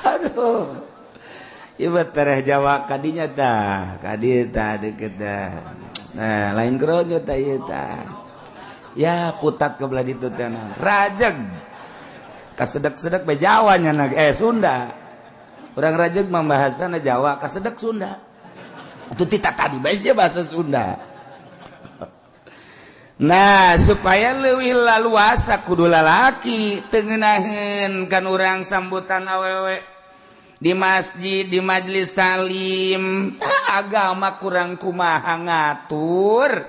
aduh ieu tereh Jawa kadinya tah kadieu tah deukeut tah nah lain kerojo tah ieu tah ya putat ke belah ditu teh rajeg kasedek-sedek be Jawa nya Sunda urang rajeg mah bahasana Jawa kasedek Sunda itu tita tadi bae sia bahasa Sunda nah supaya leuwih laluasa kudu lalaki teu ngeunaheun kan urang sambutan awewe di masjid di majelis talim agama kurang kumaha ngatur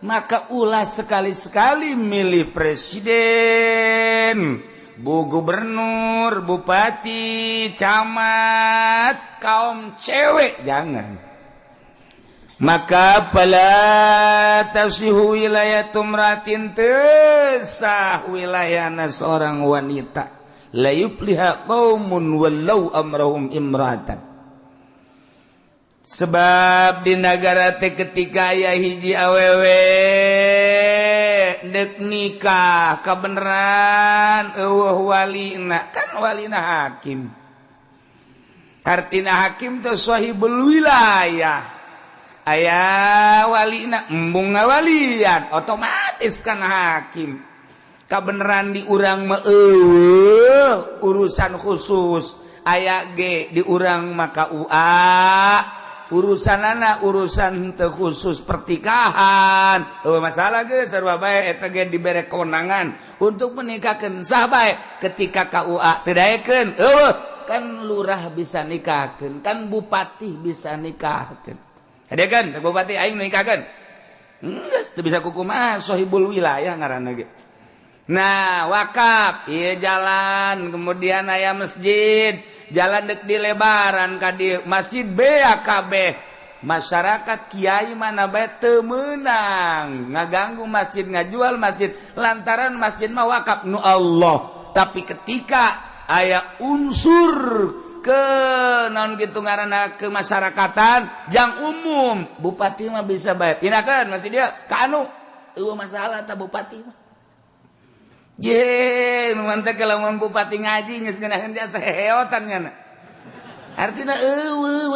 maka ulah sekali-sekali milih presiden bu gubernur bupati camat kaum cewek jangan maka pala tasihu wilayatum ratin tesah wilayahna seorang wanita la yufliha qaumun wallau amrahum imratan sebab di negara teh ketika aya hiji awewe deuk nikah kabeneran eueuh walina kan walina hakim artina hakim teh sahibul wilayah aya walina embung ngawalian otomatis kan hakim kabeneran di urang mah urusan khusus aya ge di urang maka urusanana urusan teu khusus pertikahan masalah ge sarua bae eta ge dibere kewenangan untuk menikahkeun sah bae ketika KUA teu daekeun kan lurah bisa nikahkeun kan bupati bisa nikahkeun hadekeun bupati aing nikahkeun geus teu bisa kukumaha sahibul wilayah ngaranna ge. Nah wakaf iya jalan kemudian aya masjid jalan dek di lebaran kadi masjid BAKB masyarakat kiai mana bae teu meunang ngaganggu masjid ngajual masjid lantaran masjid mah wakaf nu Allah tapi ketika aya unsur ke naon kitu ngaranna kemasyarakatan jang umum bupati mah bisa bae pindahkeun masjid dia ka anu eueuh masalah ta bupati mah ye, mantep kalau mau bupati ngaji geus ngeunaheun dia saheotan nya. Artina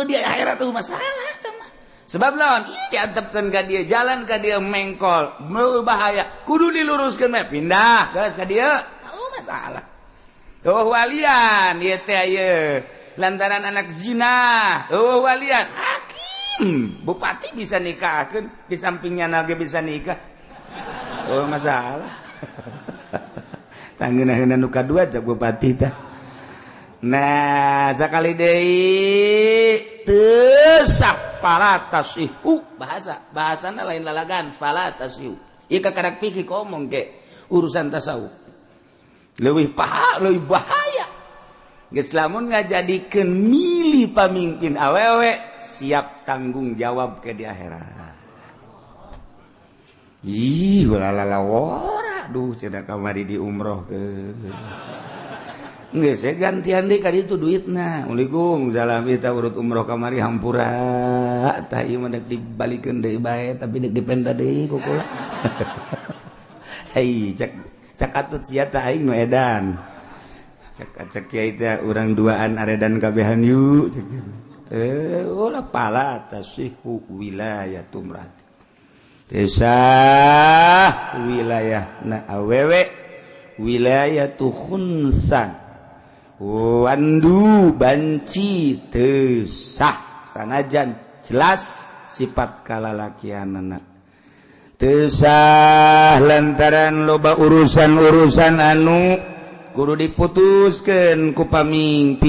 di akhirat tuh masalah tah mah. Sebab naon? Ieu diantepkeun ka dieu, jalan ka dieu mengkol, bahaya. Kudu diluruskeun mah pindah geus ka dieu. Masalah. Tuh walian ieu teh ieu. Lantaran anak zina, walian hakim. Bupati bisa nikahkeun, di sampingnya nage bisa nikah. Masalah. Tanggeunahna nu kadua cak bupati tah. Nah, sakali deui teu sah bahasana lain lalagan fala tasihu ieu kakarak pikir ngomong ge urusan tasawuf leuwih bahaya geus lamun ngajadikeun milih pamimpin awewe siap tanggung jawab ke di akhirat. Ih ulalala wora duh cenah kamari di umroh ke geus gantian deui ka ditu duitna. Assalamualaikum salam kita urut umroh kamari hampura tah ieu mah deuk dibalikeun deui bae tapi deuk dipenta deui kukula. Hei cak atut sia tah aing nu edan. Cak kiai teh urang duaan aredan kabehan yuk. Ulah pala tasihu wilayatum rat. Desa wilayah na awewe wilayatu khunsan. Wandu banci teu sah sanajan jelas sifat kalalakianana. Teu sah lantaran loba urusan-urusan anu kudu diputuskeun ku pamimpin,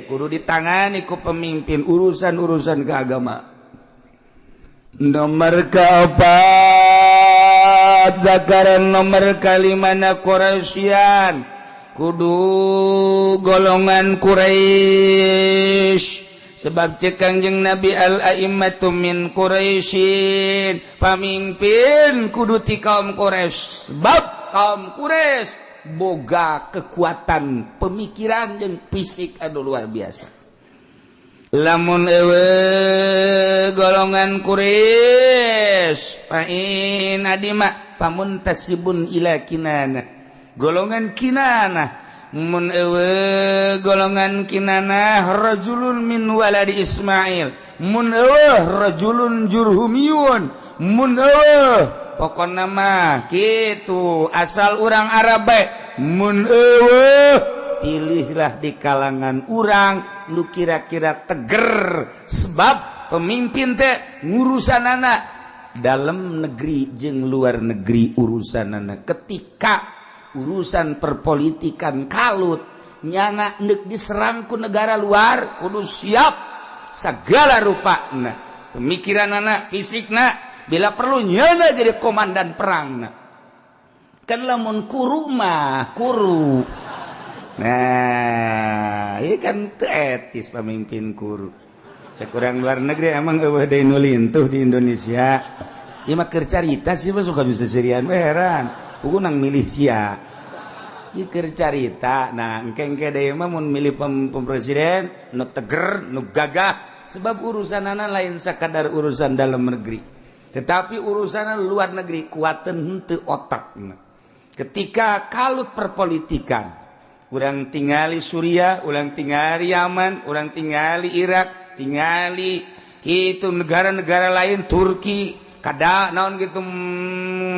kudu ditangani ku pemimpin urusan-urusan keagama. Nomor keempat zakaran nomor kalimana Quraisyan kudu golongan Quraisy sebab cek Kangjeng Nabi al-a'immatu min Quraisyin pamimpin kudu ti kaum Quraisy sebab kaum Quraisy boga kekuatan pemikiran jeung fisik anu luar biasa. Lamun ewe golongan Quraisy pain adima pamuntasibun ila Kinana golongan Kinana mun ewe golongan Kinana rajulun min waladi Ismail mun ewe rajulun Jurhumiyun mun ewe pokona mah kitu asal urang Arab bae mun eueuh pilihlah di kalangan urang nu kira-kira teger sebab pemimpin teh ngurusanana dalam negeri jeung luar negeri urusanana ketika urusan perpolitikan kalut nyana neuk diserang ku negara luar kudu siap sagala rupana pemikiranana fisikna bila perlu nyana jadi komandan perang kan lamun kuru mah kuru nah ini kan teu etis pemimpin kuru cek urang luar negeri emang eueuh deui nu lintuh di Indonesia ieu mah keur carita sih mah suka bisa serian we heran puguh nang milih sia ieu keur carita nah engke-engke deui mah mun milih presiden nu teger nu gagah sebab urusanana lain sakadar urusan dalam negeri tetapi urusan luar negeri kuaten henteu otakna. Ketika kalut perpolitikan, urang tingali Suriah, urang tingali Yaman, urang tingali Irak, tingali itu negara-negara lain Turki, kada naon gitu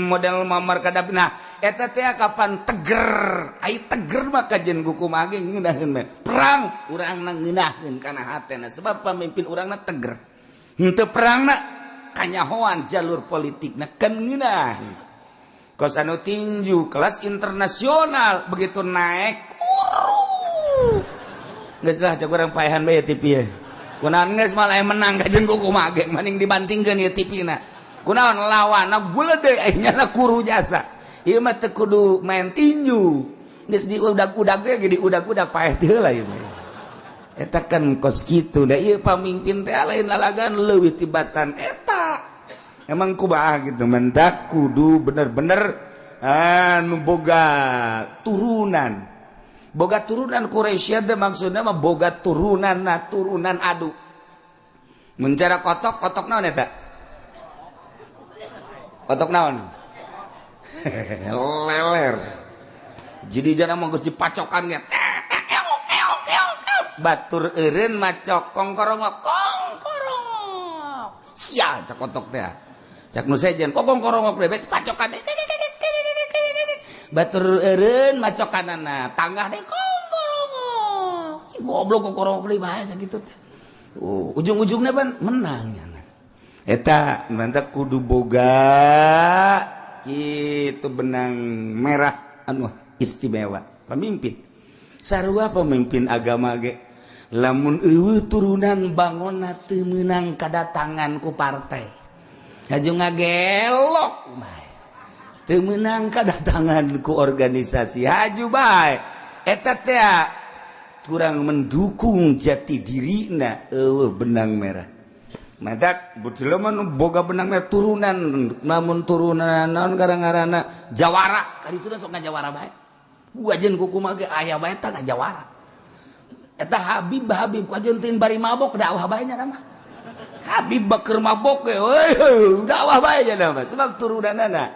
model Muammar Gaddafi. Nah, eta teh kapan teger, ai teger mah kajen hukum age ngeunaheun perang urangna ngeunaheun kana hatena sebab pamimpin urangna teger. Henteu perangna kanyahoan jalur politik na kan ngeunah kos anu tinju kelas internasional begitu naik geus lah cak urang paehan bae TV ye kunaon geus malah menang kajeun kumaha ge mending dibantingkeun ieu TV-na kunaon lawanna buleudeuh aya nyana kuru jasa ieu mah teu kudu main tinju geus diudag-udag ge diudag-udag paeh teh heula ieu mah eta kan kos kitu da ieu pamimpin teh lain lalagan leuwih tibatan eta emang kumaha gitu mendak kudu bener-bener anu boga turunan Quraisy teh maksudna mah boga turunan adu mun cara kotok naon eta kotok naon leler jadi jangan mah geus dipacokan ge batur eureun macok kongkorongok sia cak kotok teh cak nu sejen kongkorongok bebek pacokan batur eureun macokanana tanggah deh kongkorongok goblok kongkorongok deui bae sakitu teh ujung-ujungna ban menang nya eta mantap kudu boga kitu benang merah anu istimewa pemimpin sarua pemimpin agama ge lamun turunan bangona teu meunang kadatangan ku partai haju ngagelok bae teu meunang kadatangan ku organisasi haju bae eta teh kurang mendukung jati dirina benang merah madak jelema nu boga benang merah turunan namun turunan naon garang-garana jawara kadituna sok ngajawara bae wajen kukumaha ge aya bae tah ngajawara eta Habib kajen tin bari mabok dakwah bae nya mah Habib keur mabok ge dakwah bae nya mah sebab turunanana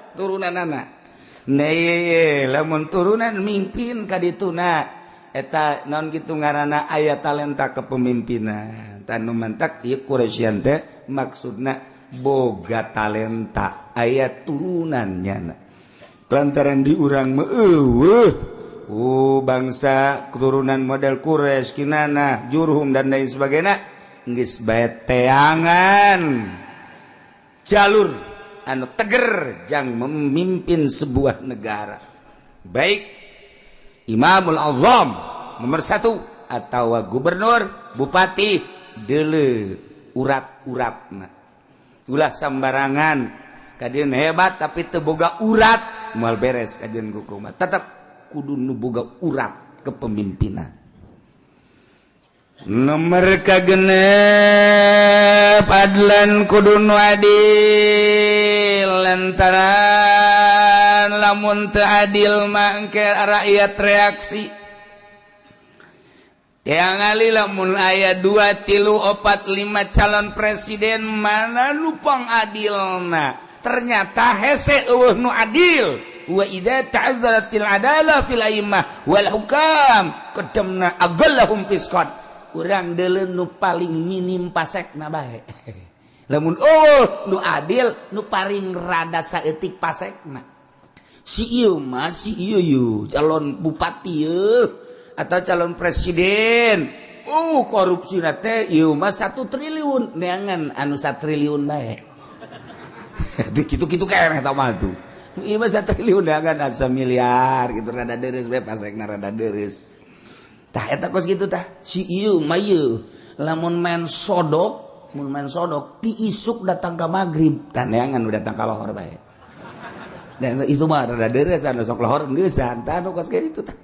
lamun turunan mimpin ka dituna eta naon kitu ngaranna aya talenta kepemimpinan tanu mantak ieu Quraisyan teh maksudna boga talenta aya turunannya lantaran di urang mah bangsa keturunan model Quraisy Kinana Jurhum dan lain sebagainya geus bae teangan jalur anu teger jang memimpin sebuah negara baik Imamul Azam nomor 1 atau gubernur bupati deuleu urat-uratna ulah sambarangan kadeun hebat tapi teu boga urat moal beres kadeun kukumaha tetep kudu nu boga urat kepemimpinan. Nomor kagenep adlan kudu nu adil lantaran lamun teu adil mah engke rakyat reaksi. Yang ali lamun aya 2, 3, 4, 5 calon presiden mana nu pang adilna ternyata hese eueuh nu adil. Wa idza ta'azzaratil adalah fil a'immah wal hukam qadamna agallahum fisqat urang deuleu nu paling minim pasekna bae lamun nu adil nu paling rada saeutik pasekna si ieu mah si ieu calon bupati atau calon presiden korupsina teh ieu mah 1 triliun neangan anu 1 triliun bae kitu-kitu keneh tah mah tuh ieu mah 1 triliun neangan asa miliar gitu rada deres bae pasekna rada deres tah eta kos kitu tah si ieu mah ieu lamun main sodok ti isuk datang ka magrib tah neangan udah datang ka lohor bae dan itu mah rada deres anu sok lohor geussan tah anu kos kitu tah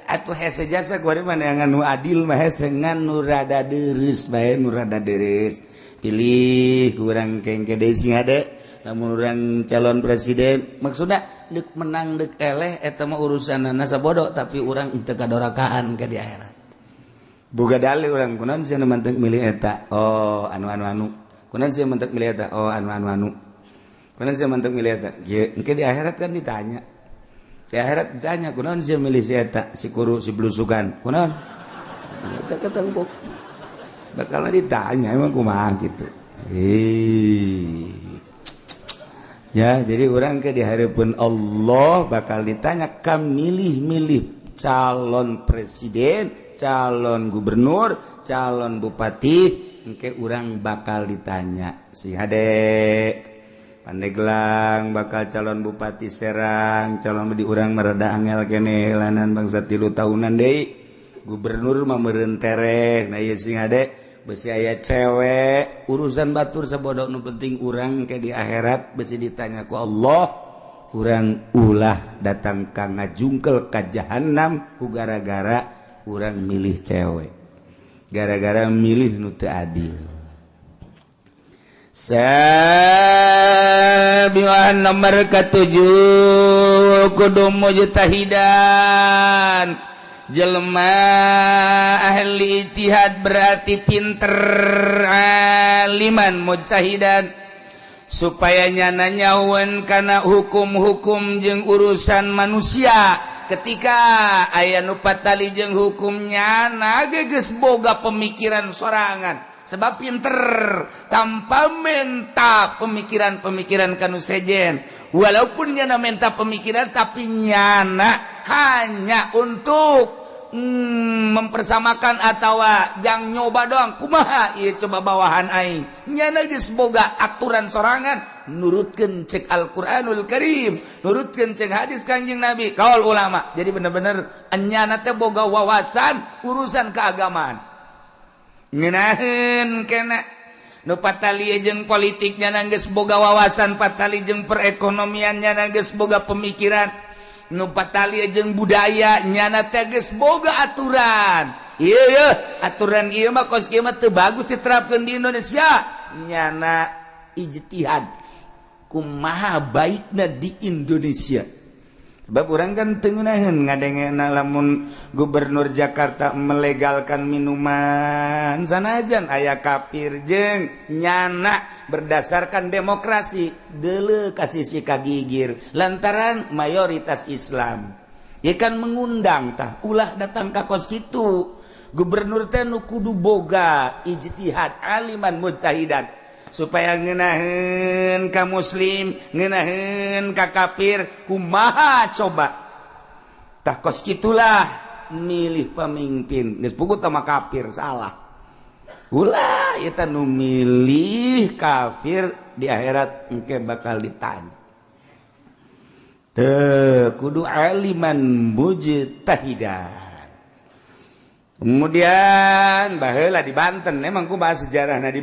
atuh hese jasa kuari mah neangan nu adil mah hese ngan nu rada deres bae nu rada deres pilih kurang kengke deui sing hade lamun urang calon presiden maksudna deuk menang deuk eleh eta mah urusanna sabodo tapi urang teu kadorakaan ka di akhirat boga dalil urang kunaon sia mantek milih eta anu kunaon sia mantek milih eta anu kunaon sia mantek milih eta engke di akhirat kan ditanya di akhirat ditanya kunaon sia milih si eta si kuru si blusukan kunaon eta ketemu bakal ditanya emang kumaha gitu ya, jadi orang ke di hadapan Allah bakal ditanya kam milih calon presiden, calon gubernur, calon bupati, engke orang bakal ditanya. Si hade Pandeglang bakal calon bupati Serang, calon di urang mereda angel kene lanan bangsa 3 tahunan deui. Gubernur mah meureun tereh, nah ieu sing hade besi aya cewek urusan batur sabodo nu penting urang ke di akhirat besi ditanya ku Allah urang ulah datang ka ngajungkel ka jahanam ku gara-gara urang milih cewek gara-gara milih nu teu adil sabiwan nomor ke-7 kudu mujtahidan jelema ahli ijtihad berarti pinter aliman mujtahidan supaya nyana nyawen kana hukum-hukum jeung urusan manusia ketika aya nu patali jeung hukumnya geus boga pemikiran sorangan sebab pinter tanpa menta pemikiran-pemikiran kanu sejen walaupun nyana menta pemikiran tapi nyana hanya untuk mempersamakan atau yang nyoba doang kumaha ieu coba bawahan aing nyana geus boga aturan sorangan nurutkeun cek Al-Qur'anul Karim nurutkeun cek hadis Kanjeng Nabi kaul ulama jadi bener-bener nyana teh boga wawasan urusan keagamaan ngeunaheun kena nu patali jeung politik nyana geus boga wawasan patali jeung perekonomian nyana geus boga pemikiran nu patali jeung budaya nyana teh geus boga aturan ieu aturan ieu mah kos kieu mah teu bagus diterapkeun di Indonesia nyana ijtihad kumaha baikna di Indonesia sebab urang kan teu ngeunaheun ngadengena lamun gubernur Jakarta melegalkan minuman sanajan aya kafir jeung nyana berdasarkan demokrasi deuleu kasih si kagigir lantaran mayoritas Islam ya kan mengundang tah ulah datang ka kos kitu gubernur teh nu kudu boga ijtihad aliman mujtahidan supaya ngeunaheun ka muslim ngeunaheun ka kafir kumaha coba tah kos kitulah milih pemimpin geus puguh tama kafir salah ulah eta nu milih kafir di akhirat engke bakal ditanya teu kudu aliman mujtahidan. Kemudian baheula di Banten emang ku bahas sejarahna di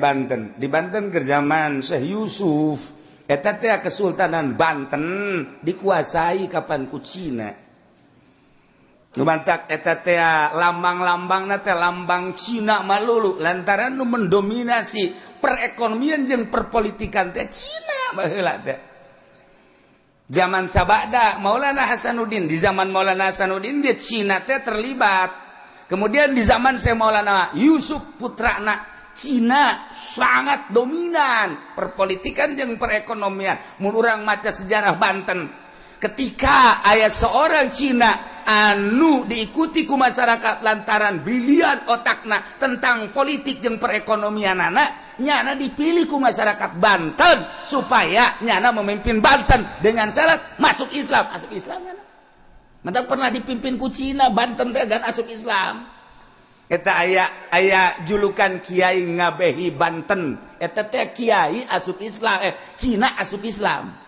Banten ke zaman Syekh Yusuf eta teh Kesultanan Banten dikuasai kapan ku Cina nu bantak eta teh lambang-lambangna teh lambang Cina malulu lantaran nu mendominasi perekonomian jeung perpolitikan teh Cina baheula teh zaman sabada Maulana Hasanuddin di zaman Maulana Hasanuddin dia Cina teh terlibat kemudian di zaman Syekh Maulana Yusuf putrana Cina sangat dominan perpolitikan jeung perekonomian mun urang maca sejarah Banten ketika aya seorang Cina anu diikuti ku masyarakat lantaran brilian otakna tentang politik jeung perekonomian anak nyana dipilih ku masyarakat Banten supaya nyana memimpin Banten dengan syarat masuk Islam nyana mantap pernah dipimpin ku Cina Banten teh gan asup Islam eta aya julukan Kiai ngabehi Banten eta teh Kiai asup Islam Cina asup Islam.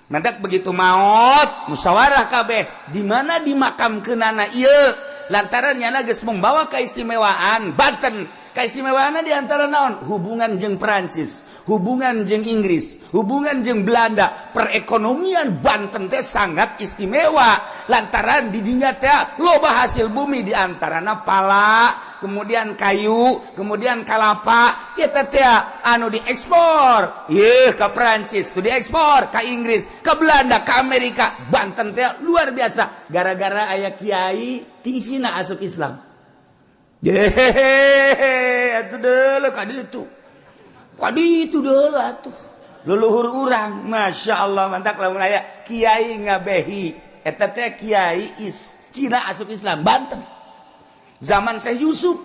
Nanti begitu maut musyawarah kabeh di mana dimakamkeunana ieu lantaran nyana geus membawa keistimewaan Banten keistimewaanna di antara naon hubungan jeung Perancis hubungan jeung Inggris hubungan jeung Belanda perekonomian Banten teh sangat istimewa lantaran di dinya teh loba hasil bumi di antarana pala kemudian kayu kemudian kalapa eta teh anu diekspor ieu ka Perancis tu diekspor ka Inggris ka Belanda ka Amerika Banten teh luar biasa gara-gara aya kiai ti Cina asup Islam atuh deuleu kadi itu deuleu atuh leluhur urang masyaallah mantap lamun aya kiai ngabehi eta teh kiai Cina asup Islam Banten zaman Syekh Yusuf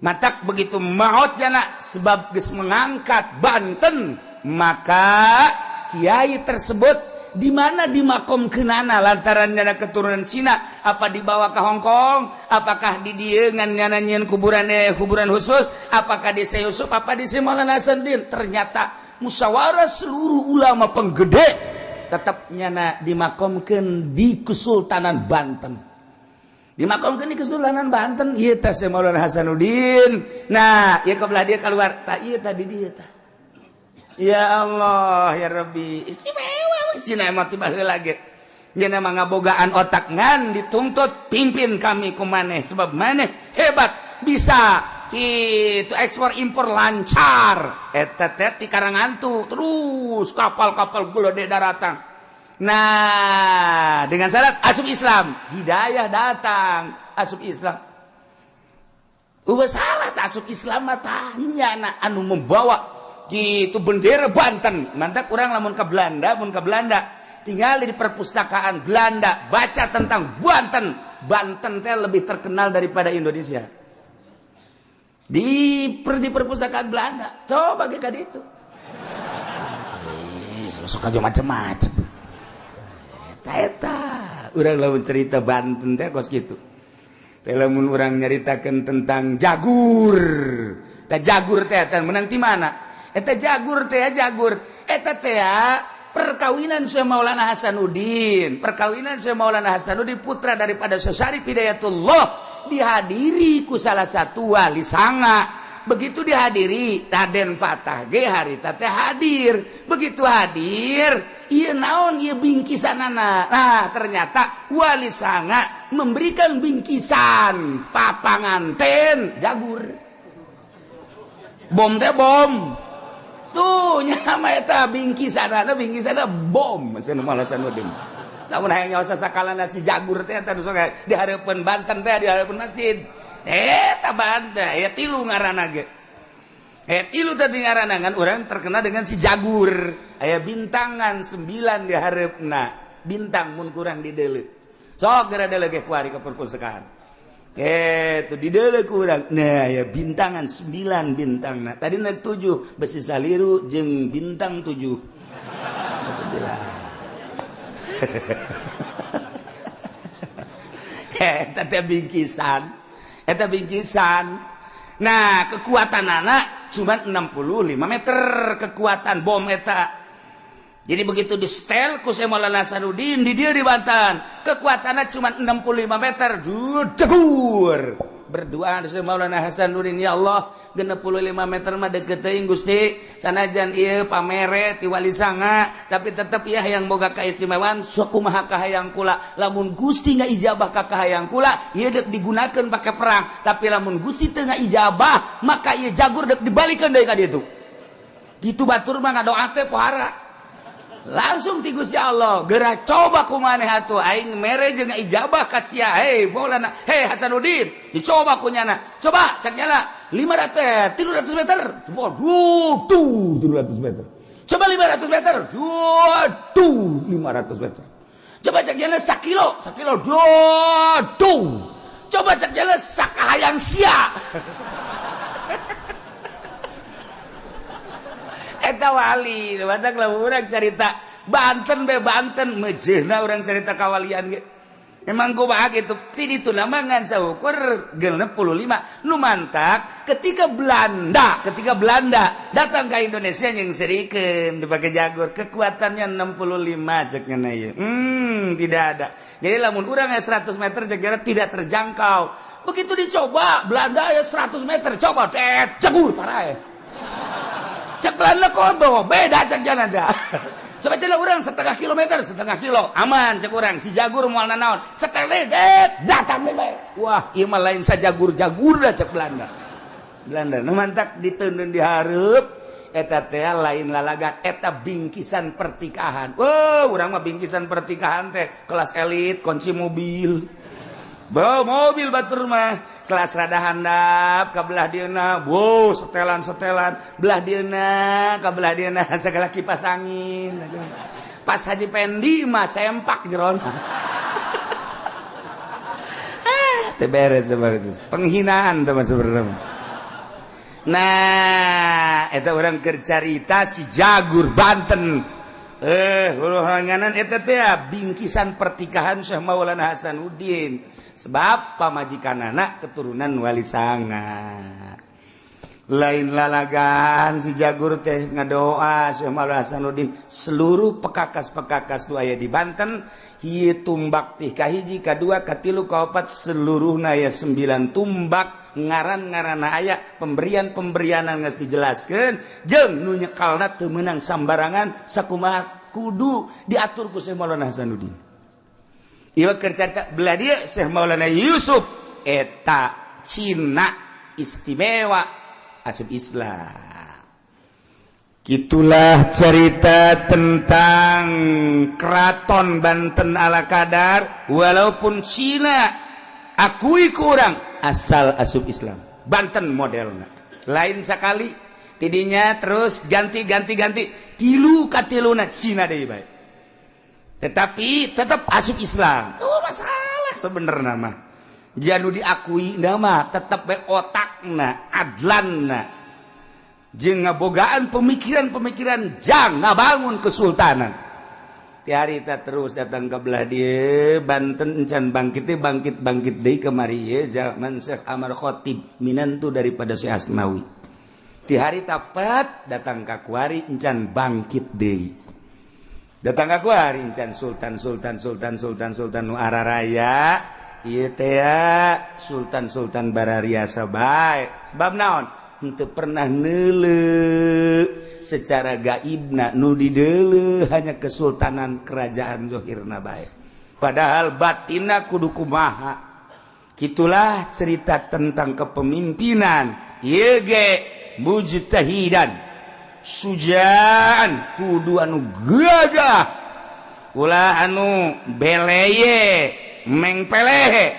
matak begitu maot jana sebab geus mengangkat Banten maka kiai tersebut di mana dimakomkeunana lantaran nyana keturunan Cina apa dibawa ke Hong Kong apakah di dieu ngan nyana nyieun kuburan khusus apakah di Syekh Yusuf apa di Maulana Hasanuddin ternyata musyawarah seluruh ulama penggede tetap nyana dimakomkeun di Kesultanan Banten dimakomkeun di Kesultanan Banten ieu teh Maulana Hasanuddin nah ieu kebelah dia keluar tah ieu tadi dia tah ya Allah ya Rabbi istimewa Cina emang tiba heula ge nya mah ngabogaan otak ngan dituntut pimpin kami ku maneh sebab maneh hebat bisa kitu ekspor impor lancar eta teh ti Karangantu terus kapal-kapal gulode daratang nah dengan syarat asup Islam hidayah datang asup Islam ulah salah tak asup Islam mah tah nya anu membawa gitu bendera Banten mantap kurang lamun ke Belanda tinggal di perpustakaan Belanda baca tentang Banten teh lebih terkenal daripada Indonesia di perpustakaan Belanda coba ge ka ditu sok aja macam-macam eta urang lamun cerita Banten teh kos kitu lamun urang nyaritakeun tentang jagur. Tah jagur teh menang ti mana? Eta jagur teh jagur. Eta teh perkawinan Syekh Maulana Hasanuddin. Perkawinan Syekh Maulana Hasanuddin putra daripada Syekh Hidayatullah dihadiri ku salah satu wali sanga. Begitu dihadiri Raden Patah ge harita teh hadir. Begitu hadir, ieu naon ieu bingkisanana. Nah, ternyata wali sanga memberikan bingkisan papanganten jagur. Bom teh bom. Tuh nyama eta bingkisanana bom. Masih malah Hasanuddin. Lamun hayang nyaosa sakalana si jagur teh eta nu sok di hareupeun Banten teh di hareupeun masjid. Eta banda, ya tilu ngaranna ge. Tilu tadi ngaranna ngan urang terkenal dengan si jagur. Aya bintangan 9 di hareupna. Bintang mun kurang dideuleu. Sok geura deuleu ge kuari ka perpustakaan. Itu dideuleu ku urang. Nah, ya bintangan 9 bintangna. Tadina 7 besi saliru jeung bintang 7. 9. Eta teh bingkisan. Eta bingkisan. Nah, kekuatan anak cuma 65 meter kekuatan bom eta. Jadi begitu di setel ku Syekh Maulana Hasanuddin di dia di Banten, kekuatannya cuma 65 meter. Jegur. Berdoa Syekh Maulana Hasanuddin, ya Allah, 65 meter mah deukeut teuing Gusti. Sanajan ieu pamere ti wali sanga, tapi tetep ieu hayang boga kaistimewaan sakumaha kahayang kula. Lamun Gusti ngaijabah ka kahayang kula, ieu deuk digunakeun pake perang. Tapi lamun Gusti teu ngaijabah, maka ieu jagur deuk dibalikeun deui ka ditu. Gitu batur mah ngadoa teh pohara. Langsung ti Gusti Allah, geura coba ku maneh atuh aing mere jeung ijabah ka sia. Hei Maulana, hei Hasanuddin, dicoba ku nyana. Coba cek nyala 300 meter. Waduh, 300 meter. Coba 500 meter. Waduh, 500 meter. Coba cek nyala 1 kilo. Waduh. Coba cek nyala sakahayang sia. Eta wali, batak lah urang cerita Banten mejehna urang cerita kawalian ge. Emang kumaha kitu? Ti ditu namangan saukur 65. Nu mantak ketika Belanda datang ke Indonesia yang serikeun dipake jagur, kekuatannya 65 cek nya ieu. Tidak ada. Jadi lamun urang 100 meter cek tidak terjangkau. Begitu dicoba Belanda ya 100 meter, coba jagur parae. Cek Belanda kodo, beda cek janada. Coba celah orang setengah kilo, aman cek orang. Si jagur moal nanaon, setelah datang bae. Wah, ieu mah lain sajagur dah cek Belanda. Nu mantak diteundeun di hareup, eta teh lain lalagan, eta bingkisan pertikahan. Urang mah bingkisan pertikahan teh kelas elit, kunci mobil. Bawa mobil batur mah. Kelas rada handap ka belah dieuna, wow setelan belah dieuna ka belah dieuna segala kipas angin. Pas Haji Pendi mah sempak jeron. Teu beres penghinaan teh mah sebenarnya. Nah, eta urang keur carita si jagur Banten. Huluhanganan eta teh bingkisan pertikahan Syekh Maulana Hasanuddin. Sebab pamajikan anak keturunan wali sanga. Lain lalagan si jagur teh ngadoa Syekh Maulana Hasanuddin seluruh pekakas-pekakas nu aya di Banten hieu tumbak teh kahiji kadua katilu kaopat seluruhna aya 9 tumbak ngaran-ngaranna aya pemberian-pemberianan geus dijelaskeun jeung nu nyekalna teu meunang sambarangan sakumaha kudu diatur ku Syekh Maulana Hasanuddin. Ieu keur carita belah dieu Syekh Maulana Yusuf eta Cina istimewa asup Islam. Gitulah cerita tentang Keraton Banten ala kadar walaupun Cina akui kurang asal asup Islam. Banten modelna. Lain sakali tidinya terus ganti tilu katiluna Cina deui bae. Tetapi tetap asup Islam. Masalah sebenarnya mah. Janu diakui nama tetap bae otakna, adlanna. Jeung ngabogaan pemikiran-pemikiran jang ngabangun kesultanan. harita terus datang ke belah dia Banten encan bangkit deui kemari ye zaman Syekh Amar Khatib minantu daripada Syekh Asnawi ti harita pat datang ka kuari encan bangkit deui datang ka kuari encan sultan nu araraya ieu teh sultan barariasa bae sebab naon henteu pernah neuleuh secara gaibna nu dideuleuh hanya kesultanan kerajaan zahirna bae padahal batinna kudu kumaha kitulah cerita tentang kepemimpinan ieu ge mujtahidan sujaan kudu anu gagah ulah anu beleye meng pelehe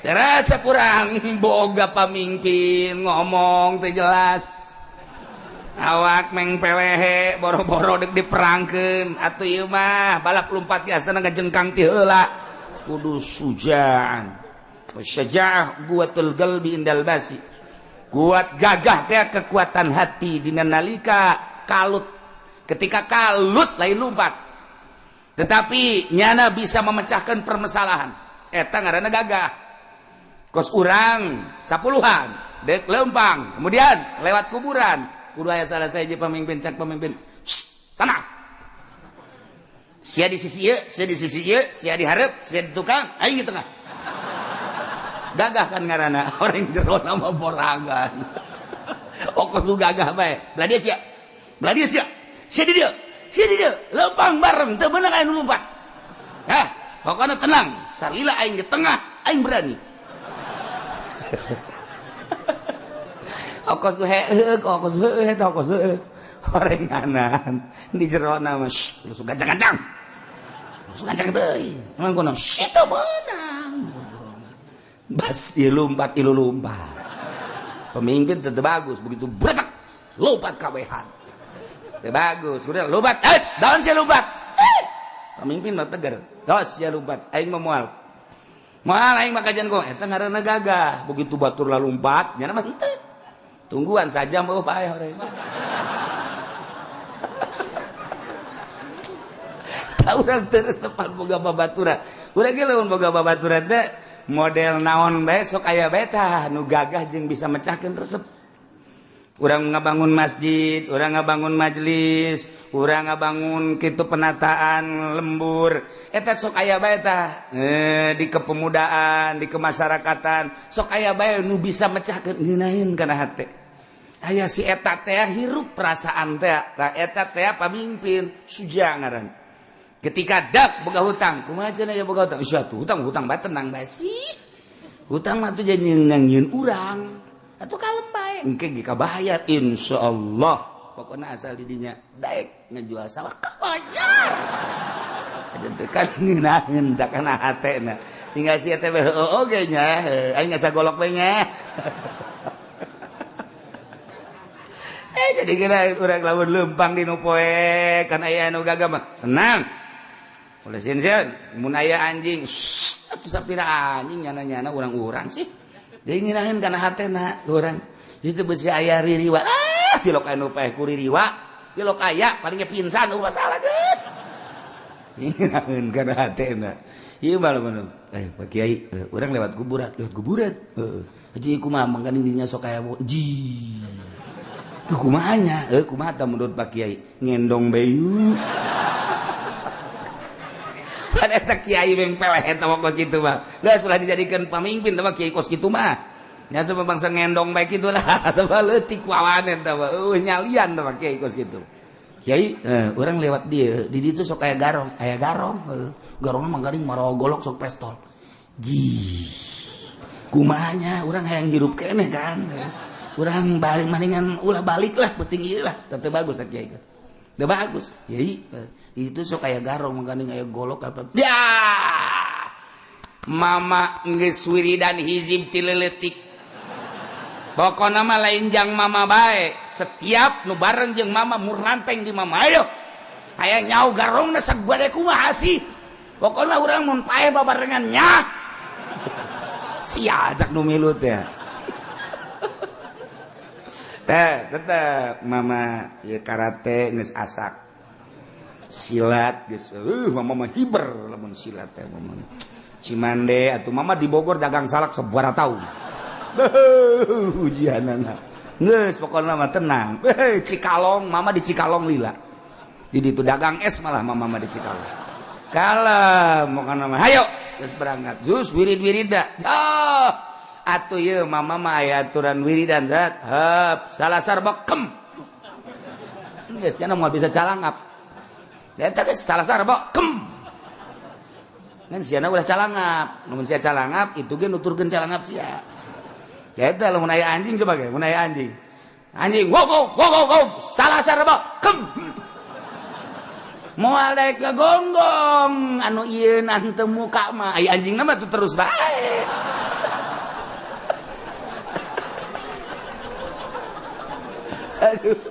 terasa kurang boga pamimpin ngomong teu jelas awak meng pelehe boro-boro dek diperangkeun atuh ieu mah balap lumpat biasana ngajengkang ti heula kudu sujaan wasyajaah quwatul qalbi indal basi kuat gagah teh kekuatan hati dina nalika kalut ketika kalut lain lumpat tetapi nyana bisa memecahkan permasalahan eta ngaranna gagah kos urang 10-an dek lempang kemudian lewat kuburan kudu aya salah saja pemimpin cak pemimpin tenang sia di sisi ieu sia di hareup sia di tukang aing di tengah gagah kan ngaranna orang jero nama borangan okos lu gagah bae belah dia sia di dia lempang bareng teu meunang aya nu lumpat pokona tenang salila aing di tengah aing berani okos orenganan di jero nama lu suka gancang teuy mun kono eta menang bas ieu lumpat pemimpin teu bagus begitu bretak lompat kawehan teu bagus kudu lompat daon sia lompat pemimpin mah tegar dos sia lompat aing mah moal aing mah kajian kok eta ngaranna gagah begitu batur lalumpat nya mah henteu tungguan saja mau bae horeng tah urang teu resepan boga babaturan urang ge lamun boga babaturan teh model naon bae sok aya bae tah nu gagah jeung bisa mecahkeun resep urang ngabangun masjid urang ngabangun majelis urang ngabangun kitu penataan lembur eta sok aya bae tah di kepemudaan di kemasyarakatan sok aya bae nu bisa mecahkeun ngeunaheun kana hate aya si eta teh hirup perasaan teh tah eta teh pamimpin suja ngaran ketika dak boga hutang kumaha cenah aya boga hutang sia tuh hutang bae tenang bae sih hutang mah tuh jadi nyieun urang atuh kalem bae engke ge kabayar insyaallah pokona asal di dinya daek ngajual sawah kabayar aja kan ngeunaheun da kana hatena tinggal si eta bae oge nya aing ngasa golok bae nya jadi kira urang lamun lempang di nu poe kan aya anu gagah mah tenang ulah sieun mun aya anjing atuh sapira anjing nyana-nyana urang-urang sih deui ngeunaheun kana hatena urang itu beusi aya ririwa dilok anu paeh ku ririwa dilok aya paling pinsan masalah geus ngeunaheun kana hatena ieu mah lamun Pak Kiai urang lewat kuburan jadi kumaha mangkana dinya sok aya ji kumanya kumaha tah menurut Pak Kiai ngendong bayu pada eta kiai beng peleh eta kos kitu mah geus ulah dijadikeun pamimpin tah kiai kos kitu mah nya sama bangsa ngendong bae kitu lah tah leutik wawan eta mah nyalian tah kiai kos kitu kiai urang lewat dieu di ditu sok aya garong garongna manggaring marogolok sok pestol ji kumanya urang hayang hirup keneh kan urang balik maningan ulah balik lah penting ieu lah teu bagus sak kiai teu bagus kiai itu sok aya garong mangganing aya golok apa ya mama geus wiridan hizib ti leutik pokona mah lain jang mama bae setiap nu bareng jeung mama mur ranteng di mama ayo aya nyau garongna sak bade kumaha sih pokona urang mun paeh babarengan nya sia ajak nu milu teh tetep mama ya karate geus asak silat geus mama mah hiber lamun silat teh mama Cimande atuh mama di Bogor dagang salak sabaraha taun ujianana geus pokona mah tenang Cikalong mama di Cikalong lila di ditu dagang es malah mama mah di Cikalong kalem pokona mah hayo geus berangkat jus wirid-wirida atuh ieu mama mah aya aturan wiridan zat heup salasar bekem geus cenah moal bisa calangap eta geus salasar bekem kan siana ulah calangap mun sia calangap itu ge nuturkeun calangap sia eta lamun aya anjing coba ge mun aya anjing wow salasar bekem moal daek gagonggong anu ieu teu muka mah aya anjingna mah tuh terus bae aduh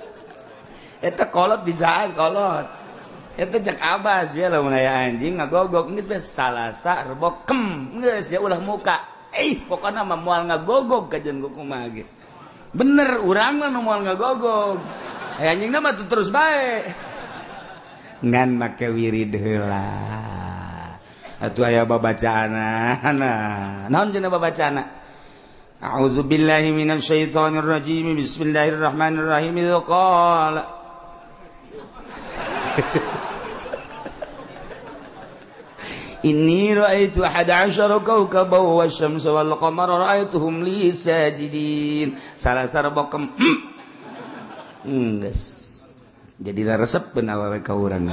eta kolot bisaan kolot eta cek abas ya lamun aya anjing ngagogok geus bae salasa rebokem geus ya ulah muka pokona mah moal ngagogok kajen kumaha ge bener urang mah nu moal ngagogok aya anjingna mah tuh terus bae ngan make wirid heula atuh aya babacaana naon cenah babacaana a'udzubillahi minasyaitonir rajim bismillahirrahmanirrahim qala inni ra'aitu 11 kawkaban wasyamsa wal qamara ra'aituhum li sajidin salasar bokem geus jadi resep awewe ka urang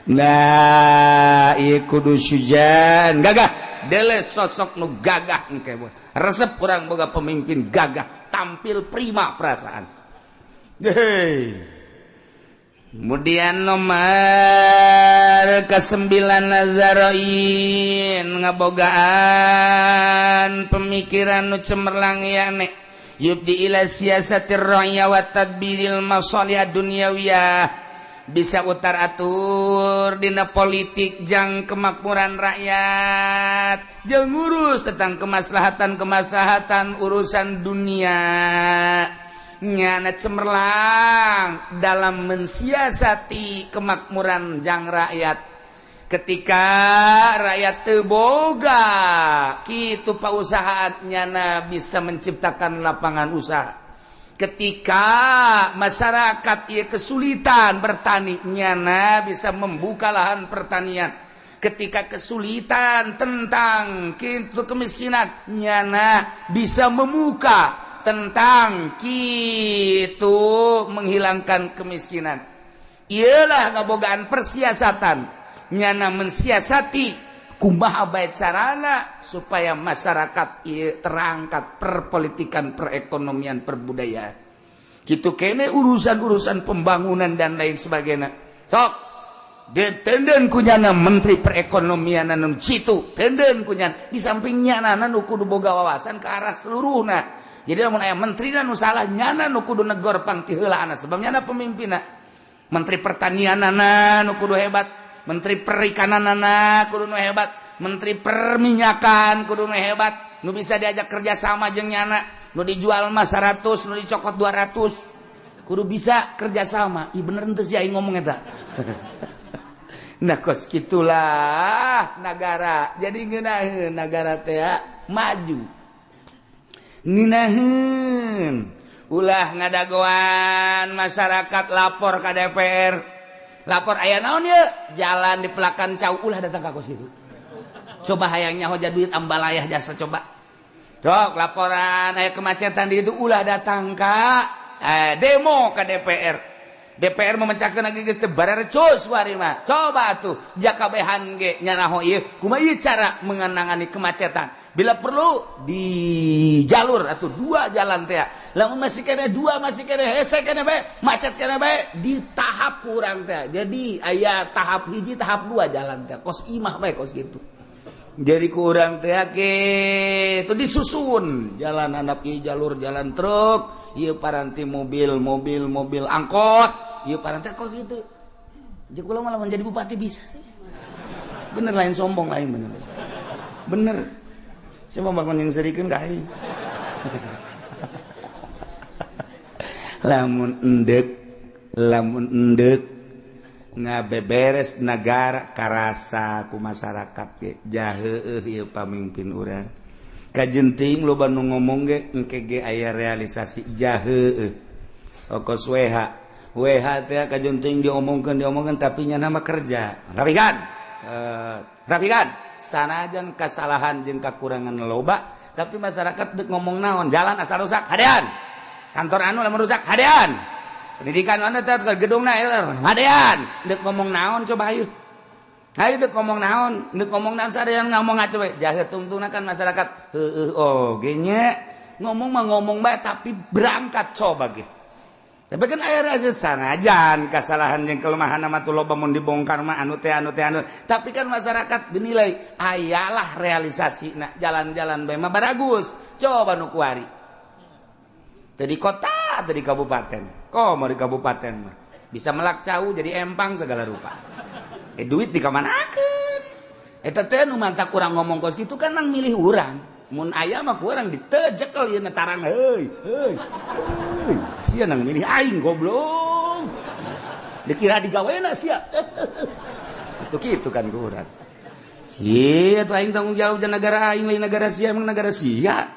nah ieu kudu sujan gagah deles sosok nu gagah engke resep urang boga pemimpin gagah tampil prima perasaan kemudian nomor ke-9 nazaroin ngabogaan pemikiran nu cemerlang yane yubdi ila siyasatir ra'ya wa tadbiril masalih dunyawiyah bisa utar atur dina politik jang kemakmuran rakyat jeung ngurus tentang kemaslahatan urusan dunia nyana cemerlang dalam mensiasati kemakmuran jang rakyat ketika rakyat teu boga kitu pausahaan nyana bisa menciptakan lapangan usaha ketika masyarakat ieu kesulitan bertani nyana bisa membuka lahan pertanian ketika kesulitan tentang kitu kemiskinan nyana bisa membuka tentang kitu menghilangkan kemiskinan ialah ngabogaan persiasatan nyana mensiasati kumaha bae carana supaya masyarakat ieu terangkat perpolitikan perekonomian perbudayaan kitu kene urusan-urusan pembangunan dan lain sebagainya sok ditenden kunyana menteri perekonomian anu citu tenden kunyana di samping nyana nu kudu boga wawasan ke arah seluruhna. Jadi lamun aya menteri nu salah nyana nu kudu negor pang ti heulaana sebab nyana pemimpinna. Menteri pertanianana nu kudu hebat, menteri perikananana kudu nu hebat, menteri perminyakan kudu nu hebat, nu bisa diajak kerja sama jeung nyana, nu dijual mah 100, nu dicokot 200. Kudu bisa kerja sama. Ih bener henteu si aing ngomong eta. Nah kos kitulah negara. Jadi ngeunaheun negara teh maju. Nginaheun ulah ngadagoan masyarakat lapor ka DPR lapor aya naon ye jalan di Pelakan Cau ulah datang ka kos itu coba hayang nyaho duit ambalayah jasa coba dok laporan aya kemacetan di itu ulah datang ka demo ka DPR memecahkeun lagi geus teu barerecos wari mah coba atuh jakabehan ge nyanaho ieu kumaha ieu cara mengenangani kemacetan bila perlu di jalur atau 2 jalan teh lamun masih kena 2 masih kena hese kena bae macet kena bae di tahap kurang teh jadi aya tahap hiji tahap 2 jalan teh kos imah bae kos gitu jadi kurang teh kitu disusun jalan anak ieu jalur jalan truk ieu paranti mobil angkot ieu paranti kos gitu jeung kula malah menjadi bupati bisa sih bener lain sombong lain bener saya mau bangun yang serikeun ka aing. Lamun endek lamun endek ngabeberes negara karasa ku masyarakat ge jaheueuh ieu pamimpin urang kajenting loba nu ngomong ge engke ge aya realisasi jaheueuh okos WH teh kajenting diomongkeun tapi nya nama kerja rapikan sanajan kasalahan jeung kakurangan loba tapi masyarakat dek ngomong naon jalan asal rusak hadean kantor anu lamun rusak hadean pendidikan anu teh gedungna hadean dek ngomong naon coba ayo dek ngomong naon sarean ngomong coba jahe tungtungna kan masyarakat oge nya ngomong mah ngomong bae tapi berangkat coba ge tapi kan aya rasa sanajan kasalahan jeung kelemahan mah tuh loba mun dibongkar mah anu teh tapi kan masyarakat dinilai ayalah realisasina jalan-jalan bae mah baragus coba nu kuari teu di kota teu di kabupaten komo di kabupaten mah bisa melak cau jadi empang segala rupa duit dikamanakeun eta teh nu mantak urang ngomong kos kitu kan nang milih urang mun aya mah ku urang ditejekel ieu tarang heuy sia nang milih aing goblok dikira digawena sia itu kitu kan ku urang sia tuh aing tanggung jawab jeung negara aing lain negara sia emang negara sia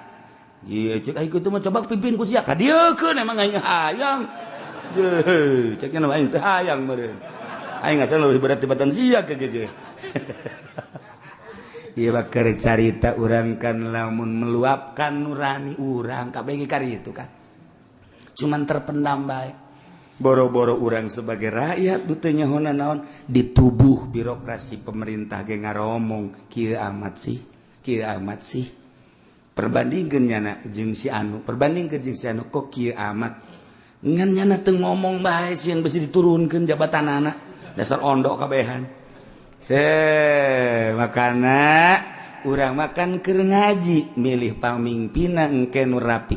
ieu cek aing kitu mah coba pimpin ku sia ka dieu keun emang aing hayang cek nya aing teh hayang meureun aing asal leuwih berat tibatan sia ke ge ieu bakal carita urang kan lamun meluapkan nurani urang kabeh ge karitu kan cuman terpendam baik boro-boro urang sebagai rakyat teu nyahona naon di tubuh birokrasi pemerintah ge ngaromong kieu amat sih perbandingkeun nyana jeung si anu kok kieu amat ngan nyana teu ngomong bae sieun bisi diturunkeun jabatanana dasar ondok kabehan makana urang makan keur ngaji milih pamimpinna engke nu rapih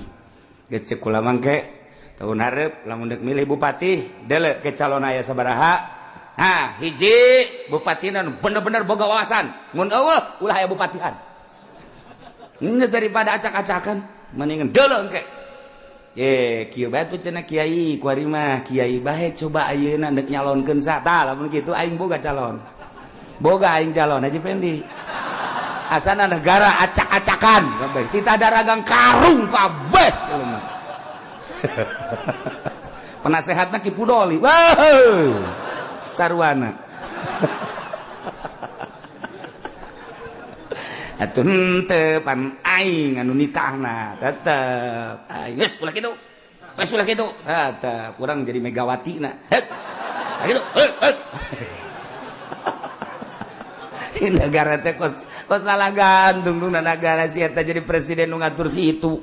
geus cek kula mangke tahun hareup lamun dek milih bupati deuleu ke calon aya sabaraha hiji bupatina bener-bener boga wawasan mun eueuh ulah aya bupatihan ini daripada acak-acakan mendingan deuleu engke kieu bae tuh cenah kiai kuari mah kiai bae coba ayeuna dek nyalonkeun sa tah lamun kitu aing boga calon Haji Pendi asana negara acak-acakan kabeh tita daragang karung kabeh penasehatna Ki Pudoli sarwana atuh henteu pan aing anu nitahna tetep aing geus ulah kitu tetep urang jadi Megawatina kitu negara teh kos lalagan tungtungna negara si eta jadi presiden nu ngatur si itu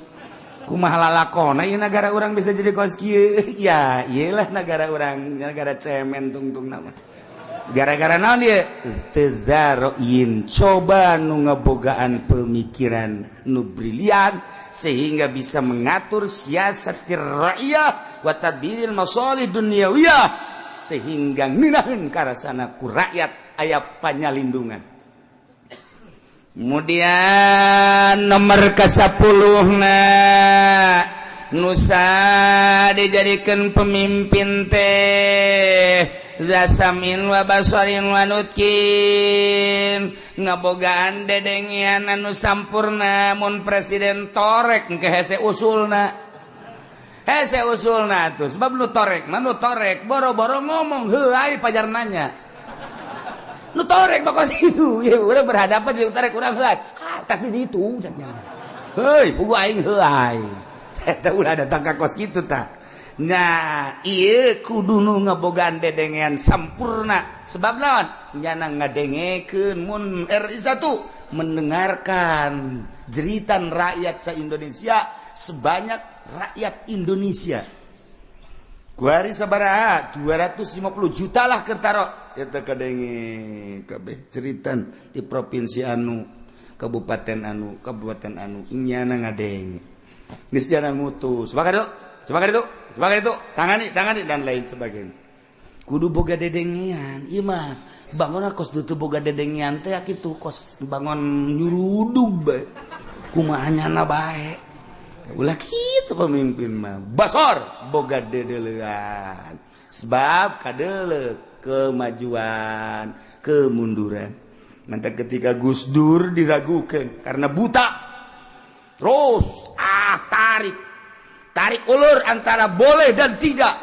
kumaha lalakona ieu negara urang bisa jadi kos kieu ya iyalah negara urang negara cemen tungtungna mah gara-gara naon ieu tezaroin coba nu ngabogaan pemikiran nu brilian sehingga bisa mengatur siasatir rakyat wa tadbiril masalih dunyawiyah sehingga ngeunaheun karasana ku rakyat aya panyalindungan. Kemudian nomor ke-10 nusa dijadikan pemimpin teh zasamin wa basarin wa nutkin ngabogaan dedengian anu sampurna mun presiden torek engke hese usulna tuh sebab nu torek boro-boro ngomong heuai pajar nanya nu torek bakal itu ya urang berhadapan di utara kurang heuai atas di ditu cenah heuy pugu aing heuai eta ulah datang ka kos kitu tah nah ieu kudu nu ngabogaan dedengean sampurna sebab naon nyana ngadengekeun mun RI 1 mendengarkan jeritan rakyat se-Indonesia sebanyak rakyat Indonesia kuari sabaraha 250 juta lah kertaro eta kadenge kabeh ceritan di provinsi anu kabupaten anu nyana ngadenge geus jana ngutus sebagai itu tangani dan lain sebagainya kudu boga dedengean ieu mah bangun kos dutu boga dedengean teh kitu kos bangun nyurudug bae kumaha nyana bae ulah kitu pemimpin mah basor boga dedelean sebab kadele kemajuan kemunduran. Nanti ketika Gus Dur diragukan karena buta, terus tarik ulur antara boleh dan tidak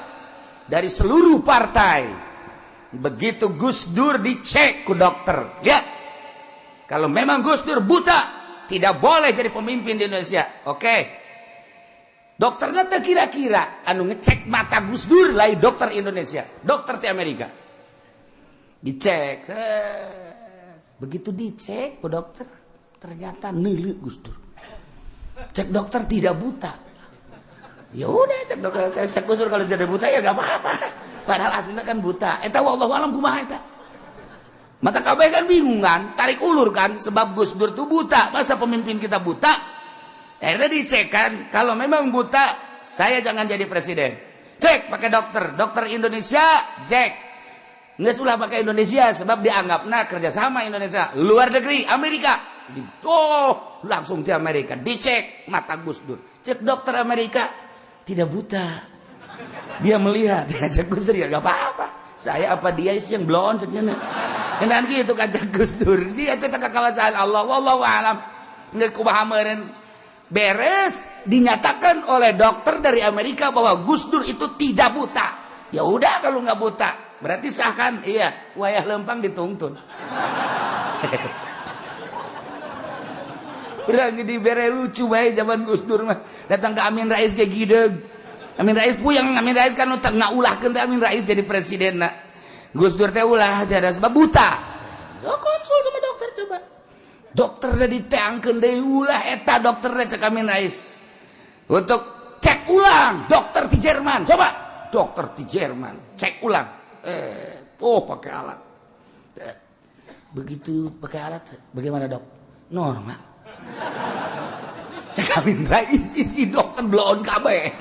dari seluruh partai. Begitu Gus Dur dicek ke dokter, lihat kalau memang Gus Dur buta tidak boleh jadi pemimpin di Indonesia. Oke. Dokternya teh kira-kira anu ngecek mata Gus Dur lain dokter Indonesia, dokter di Amerika. Dicek. Begitu dicek ke dokter, ternyata neuleuh Gus Dur. Cek dokter tidak buta. Ya udah cek dokter, cek Gus Dur kalau jadi buta ya enggak apa-apa. Padahal aslinya kan buta. Eta wallahu alam kumaha eta. Mata kabeh kan bingung kan, tarik ulur kan sebab Gus Dur tuh buta. Masa pemimpin kita buta? Akhirnya dicek kan, kalau memang buta, saya jangan jadi presiden. Cek pakai dokter Indonesia, cek. Nggak sulah pakai Indonesia, sebab dianggapnya kerjasama Indonesia. Luar negeri, Amerika. Langsung di Amerika, dicek mata Gus Dur. Cek dokter Amerika, tidak buta. Dia melihat, cek Gus Dur ya gak apa-apa. Saya apa dia sih yang blon, ceknya. Dan gitu kan cek Gus Dur. Dia itu kekawasan Allah, wallahu alam. Nggak kubahamerin. Beres dinyatakan oleh dokter dari Amerika bahwa Gus Dur itu tidak buta. Ya udah kalau nggak buta, berarti sah kan? Iya, wayah lempang dituntun. Udah jadi bere lucu bae zaman Gus Dur mah. Datang ke Amin Rais kayak gideg. Amin Rais puyeng, Amin Rais kan nak ulahkeun teh Amin Rais jadi presiden nak. Gus Dur teh ulah tiada sebab buta. So, konsul sama dokter coba. Dokter udah diteangkeun deui ulah eta dokter cek Amin Rais. Untuk cek ulang dokter di Jerman. Coba dokter di Jerman cek ulang. Pakai alat. Begitu pakai alat bagaimana dok? Normal. Cek Amin Rais si dokter bloon kabeh.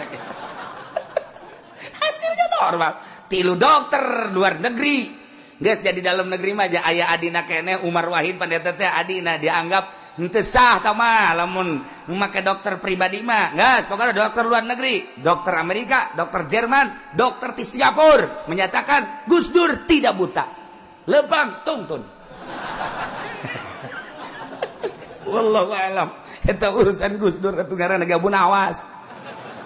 Hasilnya normal. Tilu dokter luar negeri. Guys, jadi dalam negeri mah aja aya adina keneh Umar Wahid pendeta teh adina dianggap henteu sah tah mah lamun make dokter pribadi mah. Guys, pokoknya dokter luar negeri, dokter Amerika, dokter Jerman, dokter di Singapura menyatakan Gus Dur tidak buta. Lempang tuntun. Wallahu alam. Eta urusan Gus Dur atuh ngaranna gabun awas.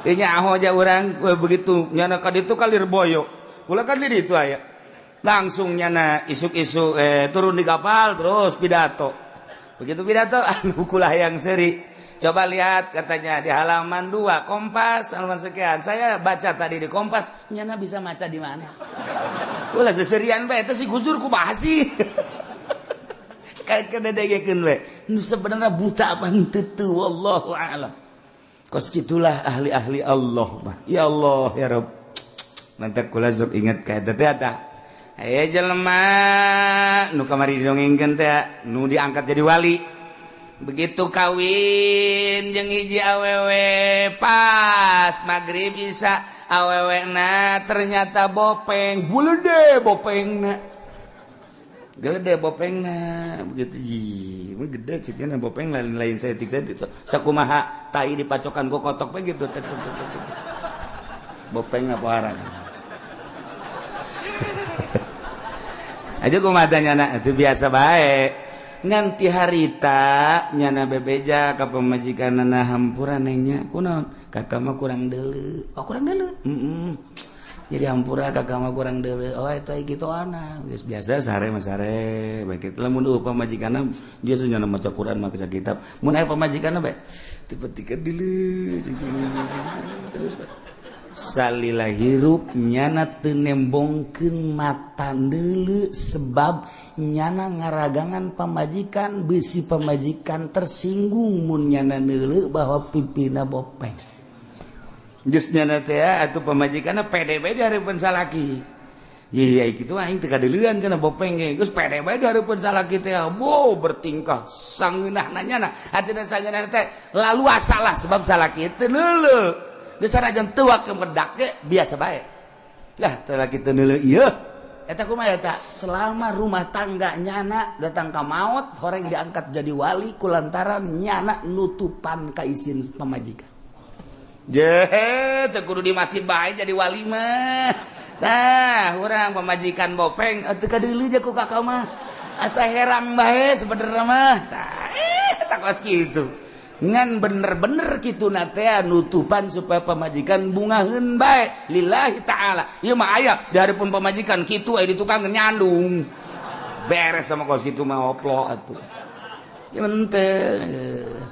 Teu nyaho aja urang begitu nyana ka ditu kalir boyo. Ulah kan di ditu aya. Langsung nyana isuk-isuk turun di kapal terus pidato. Begitu pidato anu kulah yang seri. Coba lihat katanya di halaman 2 Kompas halaman sekian. Saya baca tadi di Kompas, nyana bisa maca di mana? Ulah seserian bae eta si Gus Dur kumaha sih? Kayak kededegekeun we. Nu sebenarnya buta apa henteu teu wallahu a'lam. Kos kitulah ahli-ahli Allah mah. Ya Allah ya Rabb. Mantap kula sok inget ka eta teh eta. Aya jelema nu kamari didongengkeun teh nu diangkat jadi wali. Begitu kawin jeung hiji awewe pas magrib isya awewena ternyata bopeng. Bulede bopengna. Gede bopengna begitu mah gede cenah bopeng lain setik sakumaha tai dipacokan ku kotok we gitu. Bopeng apa arang. Aja kumaha nyana itu biasa bae. Nganti harita nyana bebeja ka pamajikanana hampura nengnya kunaon kakak mah kurang deuleu. Oh kurang deuleu. Jadi hampura kakak mah kurang deuleu. Oh eta kitu ana. Geus biasa sare mah sare. Bae kitu lamun pamajikanna dia sunyana maca Quran mah kisah kitab. Mun aya pamajikanna bae tipe-tipe deuleu. Terus bae salila hirup nyana teu nembongkeun mata deuleu sebab nyana ngaragangan pamajikan beusi pamajikan tersinggung mun nyana deuleu bahwa pipina bopeng. Geus nyana teh atuh pamajikanna pede bae di hareupeun salaki. Ye kitu aing teu kadeuleuan cenah bopeng ge. Geus pede bae di hareupeun salaki teh. Wow bertingkah sangeunahna nyana. Hatina sangeunah teh lalu asalah sebab salaki teu neuleu. Besar aja tua kemedak ge biasa bae. Lah teu lagi teu neuleu ieu. Eta kumaha eta? Selama rumah tangga nyana datang ka maot, horeng diangkat jadi wali kulantaran nyana nutupan ka isin pamajikan. Teu kudu di masjid bae jadi wali mah. Nah, orang pemajikan bopeng teu kadeuleu ja ku kakak mah. Asa herang bae sebenarnya mah. Tak kos kitu. Ngan bener-bener kitu na teh nutupan supaya pemajikan bungaheun bae lillahi taala. Ieu mah aya di hareupeun pemajikan kitu aya di tukang nyandung. Beres sama kos kitu mah oplo atuh. Ya teu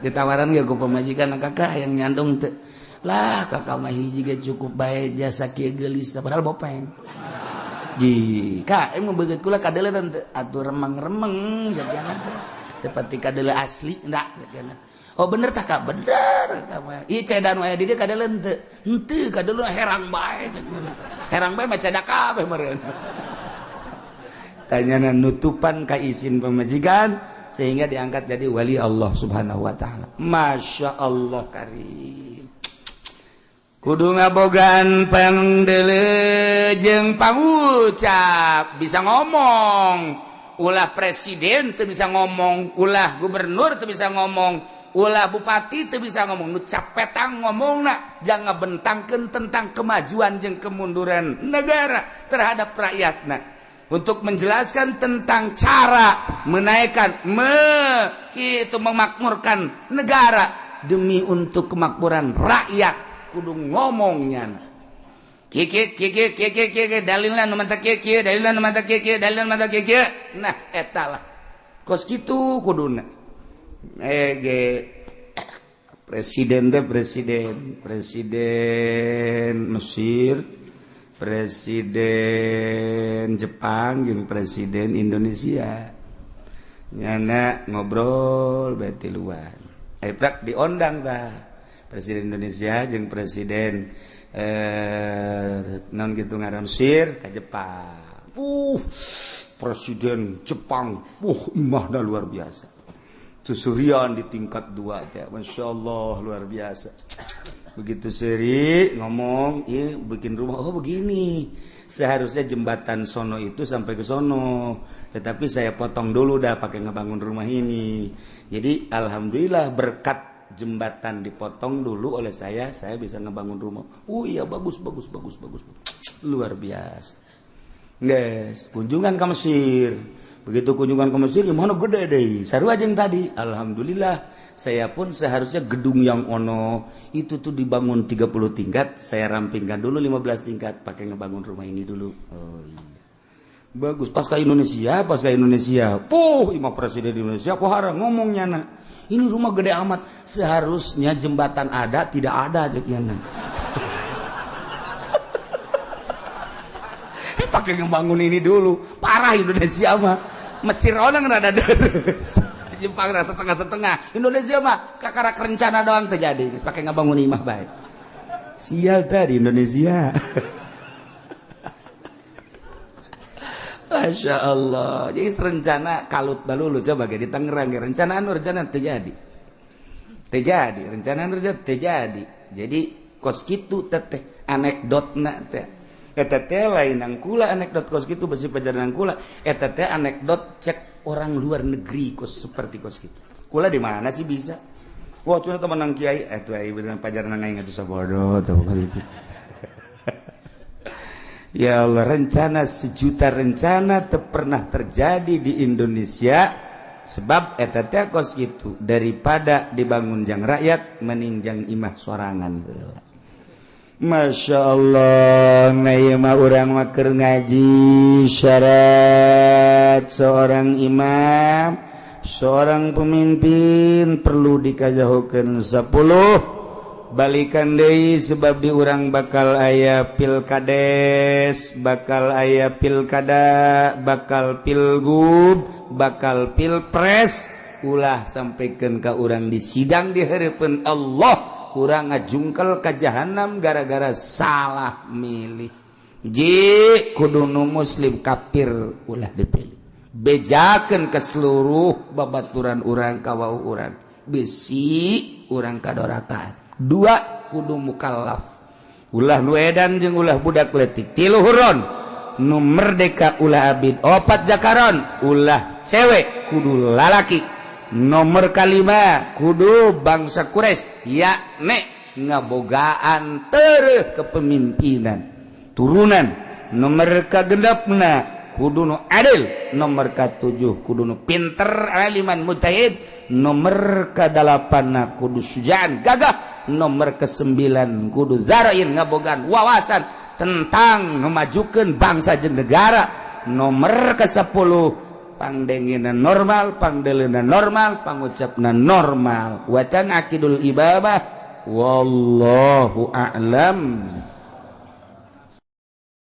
ditawaran ge ku pemajikan kakak yang nyandung teu. Lah kakak mah hiji ge cukup bae jasa kieu geulis padahal bopeng. Jika emang begitu kula kadeuleun teu atuh remeng-remeng jadiana teh. Tepati kadeuleu asli enggak jadiana. Oh bener tah Kak? Bener Kak mah. Ieu cedan we di dieu kadeuleun teu. Henteu kadeuleun herang bae jadiana. Herang bae mah cedak kabeh meureun. Tanyana nutupan ka izin pemajikan sehingga diangkat jadi wali Allah Subhanahu wa taala. Masya Allah karim. Kudu ngabogaan pangdeuleu jeung pangucap bisa ngomong. Ulah presiden teu bisa ngomong, ulah gubernur teu bisa ngomong, ulah bupati teu bisa ngomong. Nu capetang ngomongna jangan bentangkeun tentang kemajuan jeung kemunduran negara terhadap rakyatna. Untuk menjelaskan tentang cara menaikkan kitu memakmurkan negara demi untuk kemakmuran rakyat. Kudu ngomongnya kiki dalilna nu mata kiki dalilna nu mata kiki dalilna nu mata kiki nah eta lah kos kitu kuduna presiden Mesir, presiden Jepang jeung presiden Indonesia nyana ngobrol bae tiluan prak diondang tah presiden Indonesia jeung presiden non gitu ngaran Mesir ka Jepang. Presiden Jepang, imahna luar biasa. Susurian di tingkat 2 teh. Masyaallah luar biasa. Begitu seri ngomong, ieu bikin rumah begini. Seharusnya jembatan sono itu sampai ke sono. Tetapi saya potong dulu dah pakai ngebangun rumah ini. Jadi alhamdulillah berkat jembatan dipotong dulu oleh saya bisa ngebangun rumah. Iya bagus. Luar biasa. Guys, kunjungan ke Mesir. Begitu kunjungan ke Mesir, gimana gede deh. Sarua jeung tadi. Alhamdulillah, saya pun seharusnya gedung yang ono itu tuh dibangun 30 tingkat, saya rampingkan dulu 15 tingkat pakai ngebangun rumah ini dulu. Oh iya. Bagus. Pas ke Indonesia. Imam presiden Indonesia pohara ngomongnya nak. Ini rumah gede amat. Seharusnya jembatan ada, tidak ada jeknya. Pakai ngebangun ini dulu. Parah Indonesia mah. Mesir orang rada deres. Jepang rasa setengah-setengah. Indonesia mah kakara rencana doang terjadi. Pakai ngebangun imah baik. Sial tadi Indonesia. Masya Allah. Jadi rencana kalut balulu coba di Tangerang. Rencana terjadi. Rencana terjadi. Jadi kos kitu teteh anekdotna teh. Eta teh lain angkula anekdot kos kitu besi pajaran angkula. Eta teh anekdot cek orang luar negeri kos seperti kos kitu. Kula di mana sih bisa? Wah, cuma teman nang kiai eta ai beneran pajaran aing atuh sabodo teh kos kitu. Ya Allah, rencana sejuta rencana pernah terjadi di Indonesia sebab eta teh kos kitu daripada dibangun jang rakyat meninjang imah sorangan. Masya Allah, naya mah urang mah keur ngaji syarat seorang imam, seorang pemimpin perlu dikajahukeun 10. Balikan deui sebab di urang bakal aya pilkades, bakal aya pilkada, bakal pilgub, bakal pilpres. Ulah sampaikan ka urang di sidang di hareupeun Allah, urang ngajungkel ka jahanam gara-gara salah milih. Ji kudu nu muslim kafir ulah dipilih. Bejakeun ke seluruh babaturan urang ka wau urang. Besi urang kadorakan. 2 kudu mukallaf. Ulah nu edan jeung ulah budak leutik. 3 huron nu merdeka ulah abid. 4 zakaron ulah cewek kudu lalaki. Nomor 5 kudu bangsa Quraisy yakni ngabogaan tereuh kepemimpinan turunan nomor kagendapna kudu adil, nomor ka-7 kudu pinter aliman mujtahid, nomor ka-8 kudu sujaan gagah, nomor ke-9 kudu zarain ngabogan wawasan tentang memajukan bangsa jeung negara, nomor ke-10 pangdenginan normal, pangdeleunan normal, pangucapna normal. Wacan akidul ibadah wallahu a'lam.